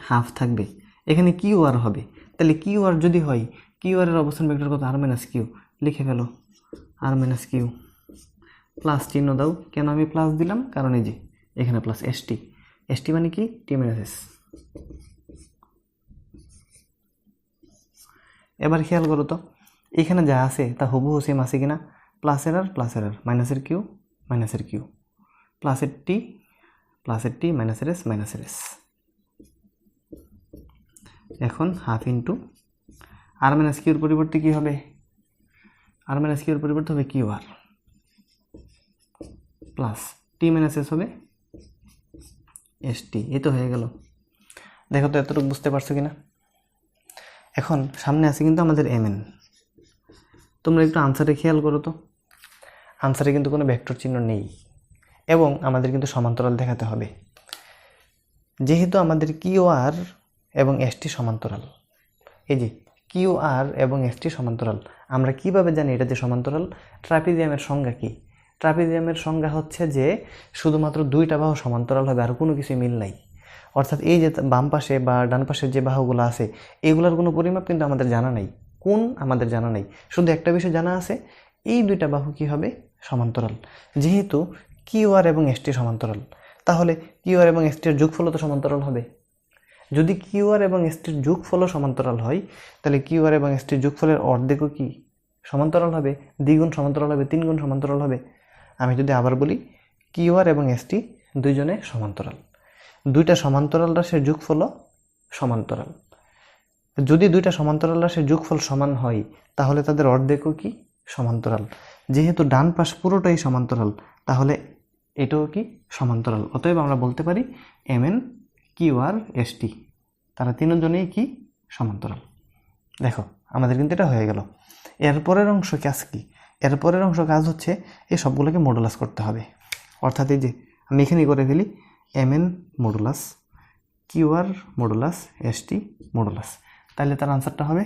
A: হাফ থাকবে, এখানে কিউ আর হবে। তাহলে কিউ আর যদি হয়, কিউ আর এর অবস্থান ভেক্টর কত, আর মাইনাস কিউ, লিখে ফেলো আর মাইনাস কিউ, প্লাস চিহ্ন দাও। কেন আমি প্লাস দিলাম, কারণ এই যে এখানে প্লাস এসটি, এসটি মানে কি, টি মাইনাস এস। এবার খেয়াল করো তো এখানে যা আছে তা হুবহু সেম আছে কিনা, প্লাসের আর মাইনাসের কিউ প্লাসের টি মাইনাসের এস। এখন হাফ ইন্টু আর মাইনাস কিউর পরিবর্তে কি হবে, আর মাইনাস কিউর পরিবর্তে হবে Q R plus T minus S হবে এস টি। এই তো হয়ে গেল। দেখো তো এতটুকু বুঝতে পারছো কিনা। এখন সামনে আছে কিন্তু আমাদের এম এন। তোমরা একটু আনসারে খেয়াল করো তো, আনসারে কিন্তু কোনো ভেক্টর চিহ্ন নেই এবং আমাদের কিন্তু সমান্তরাল দেখাতে হবে। যেহেতু আমাদের কিউ আর এবং এসটি সমান্তরাল, এই যে কিউ আর এবং এসটি সমান্তরাল, আমরা কিভাবে জানি এটা যে সমান্তরাল, ট্রাপিজিয়ামের সংজ্ঞা কি, ট্রাপিজিয়ামের সংজ্ঞা হচ্ছে যে শুধুমাত্র দুইটা বাহু সমান্তরাল হবে, আর কোনো কিছু মিল নাই। অর্থাৎ এই যে বাম পাশে বা ডান পাশের যে বাহুগুলো আছে, এগুলোর কোনো পরিমাপ কিন্তু আমাদের জানা নাই, আমাদের জানা নাই। শুধু একটা বিষয় জানা আছে, এই দুইটা বাহু কি হবে, সমান্তরাল। যেহেতু কিউ আর এবং এসটি সমান্তরাল, তাহলে কিউ আর এবং এসটির যোগফল তো সমান্তরাল হবে। যদি কিউ আর এবং এসটির যোগফলও সমান্তরাল হয়, তাহলে কিউ আর এবং এসটির যোগফলের অর্ধেকও কি সমান্তরাল হবে, দ্বিগুণ সমান্তরাল হবে, তিনগুণ সমান্তরাল হবে। আমি যদি আবার বলি, কিউ আর এবং এসটি দুইজনে সমান্তরাল, দুইটা সমান্তরাল রাশির যোগফলও সমান্তরাল। যদি দুইটা সমান্তরাল রাশির যোগফল সমান হয়, তাহলে তাদের অর্ধেকও কি সমান্তরাল। যেহেতু ডান পাশ পুরোটাই সমান্তরাল, তাহলে এটাও কি সমান্তরাল। অতএব আমরা বলতে পারি M N Q R S টি, তারা তিনজনেই কি সমান্তরাল। দেখো আমাদের কিন্তু এটা হয়ে গেল। এরপরের অংশ কাজ কি, এরপরের অংশ কাজ হচ্ছে এই সবগুলোকে মডুলাস করতে হবে। অর্থাৎ এই যে আমি এখানেই করে ফেলি, M N modulus Q R modulus S T modulus, তাহলে তার আনসারটা হবে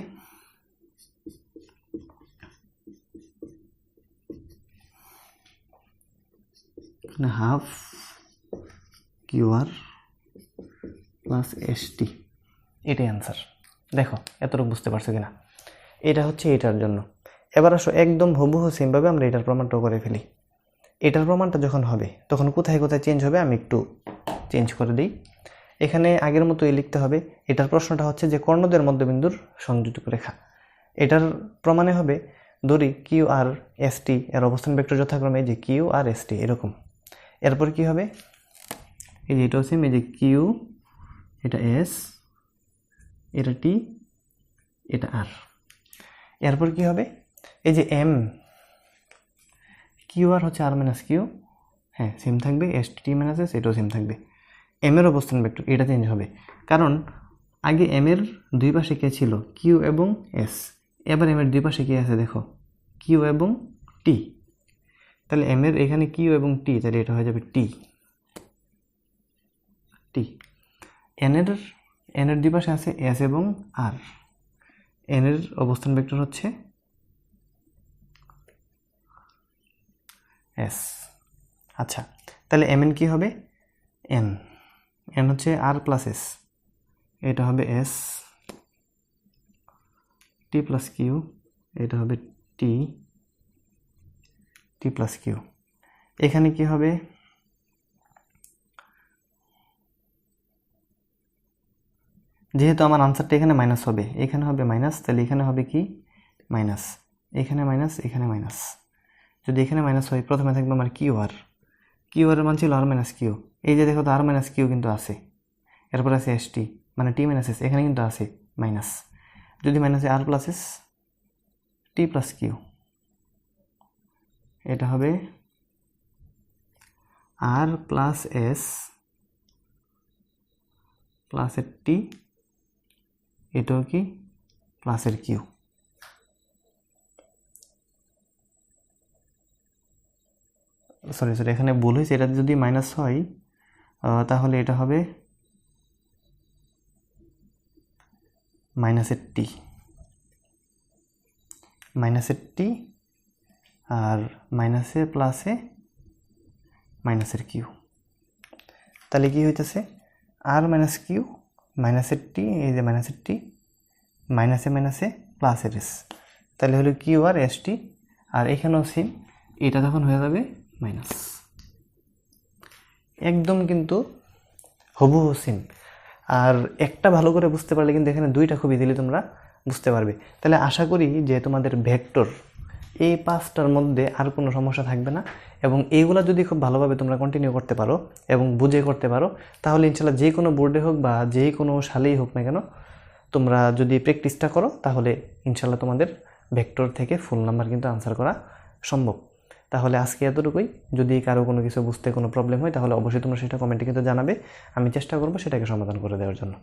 A: হাফ কিউ আর প্লাস এস টি, এটাই আনসার। দেখো এতটুকু বুঝতে পারছো কিনা। এটা হচ্ছে এটার জন্য। এবার আসো একদম হুবহু সেমভাবে আমরা এটার প্রমাণটাও করে ফেলি। এটার প্রমাণটা যখন হবে তখন কোথায় কোথায় চেঞ্জ হবে আমি একটু চেঞ্জ করে দিই। এখানে আগের মতোই লিখতে হবে। এটার প্রশ্নটা হচ্ছে যে কর্ণদ্বয়ের মধ্যবিন্দুর সংযোজক রেখা। এটার প্রমাণে হবে ধরি কিউ আর এস টি এর অবস্থান ভেক্টর যথাক্রমে যে কিউ আর এস টি এরকম। এরপর কি হবে, এই যে এটা হচ্ছে এই যে কিউ, এটা এস, এটা টি, এটা আর। এরপর কি হবে, এই যে এম কিউ আর হচ্ছে আর মাইনাস কিউ, হ্যাঁ সেম থাকবে, এস টি মাইনাস এস এটাও সেম থাকবে। এম এর অবস্থান ভেক্টর এটা চেঞ্জ হবে, কারণ আগে এম এর দুই পাশে কে ছিল, কিউ এবং এস। এবার এম এর দুই পাশে কে আছে দেখো, কিউ এবং টি। তাহলে এম এর এখানে কিউ এবং টি, তাহলে এটা হয়ে যাবে টি। এনের দুই পাশে আছে এস এবং আর। এনের অবস্থান ভেক্টর হচ্ছে এস। আচ্ছা, তাহলে এম এন কি হবে? এন হচ্ছে আর প্লাস এস, এটা হবে এস টি প্লাস কিউ, এটা হবে টি প্লাস কিউ। এখানে কি হবে? যেহেতু আমার আনসারটা এখানে মাইনাস হবে, এখানে হবে মাইনাস, তাহলে এখানে হবে কি? মাইনাস, এখানে মাইনাস, এখানে মাইনাস। যদি এখানে মাইনাস হয়, প্রথমে থাকবে আমার কিউ আর এর মান ছিল আর মাইনাস কিউ। এই যে দেখো তো আর মাইনাস কিউ কিন্তু আছে, এরপর আছে এস টি, মানে টি মাইনাস এস, এখানে কিন্তু আছে মাইনাস। যদি minus R plus S T plus Q, এটা হবে আর প্লাস এস প্লাসের টি, এটাও কি প্লাসের কিউ। সরি এখানে ভুল হয়েছে, এটা যদি মাইনাস হয় তাহলে এটা হবে মাইনাসের টি আর মাইনাসে প্লাসে মাইনাসের কিউ। তাহলে কি হইতেছে? আর মাইনাস কিউ মাইনাসের টি, এই যে মাইনাসের টি, মাইনাসে মাইনাসে প্লাসের এস, তাহলে হলো কিউ আর এস টি। আর এখানেও সেম, এটা তখন হয়ে যাবে মাইনাস। একদম কিন্তু হুবহু সেম। আর একটা ভালো করে বুঝতে পারলে কিন্তু এখানে দুইটা খুব ইজিলি তোমরা বুঝতে পারবে। তাহলে আশা করি যে তোমাদের ভেক্টর এই 5টার মধ্যে আর কোনো সমস্যা থাকবে না, এবং এইগুলো যদি খুব ভালোভাবে তোমরা কন্টিনিউ করতে পারো এবং বুঝে করতে পারো, তাহলে ইনশাল্লাহ যে কোনো বোর্ডে হোক বা যে কোনো সালেই হোক না কেন, তোমরা যদি প্র্যাকটিসটা করো তাহলে ইনশাল্লাহ তোমাদের ভেক্টর থেকে ফুল নাম্বার কিন্তু আনসার করা সম্ভব। তাহলে আজকে এতটুকুই। যদি কারো কোনো কিছু বুঝতে কোনো প্রবলেম হয় তাহলে অবশ্যই তোমরা সেটা কমেন্টে কিন্তু জানাবে, আমি চেষ্টা করবো সেটাকে সমাধান করে দেওয়ার জন্য।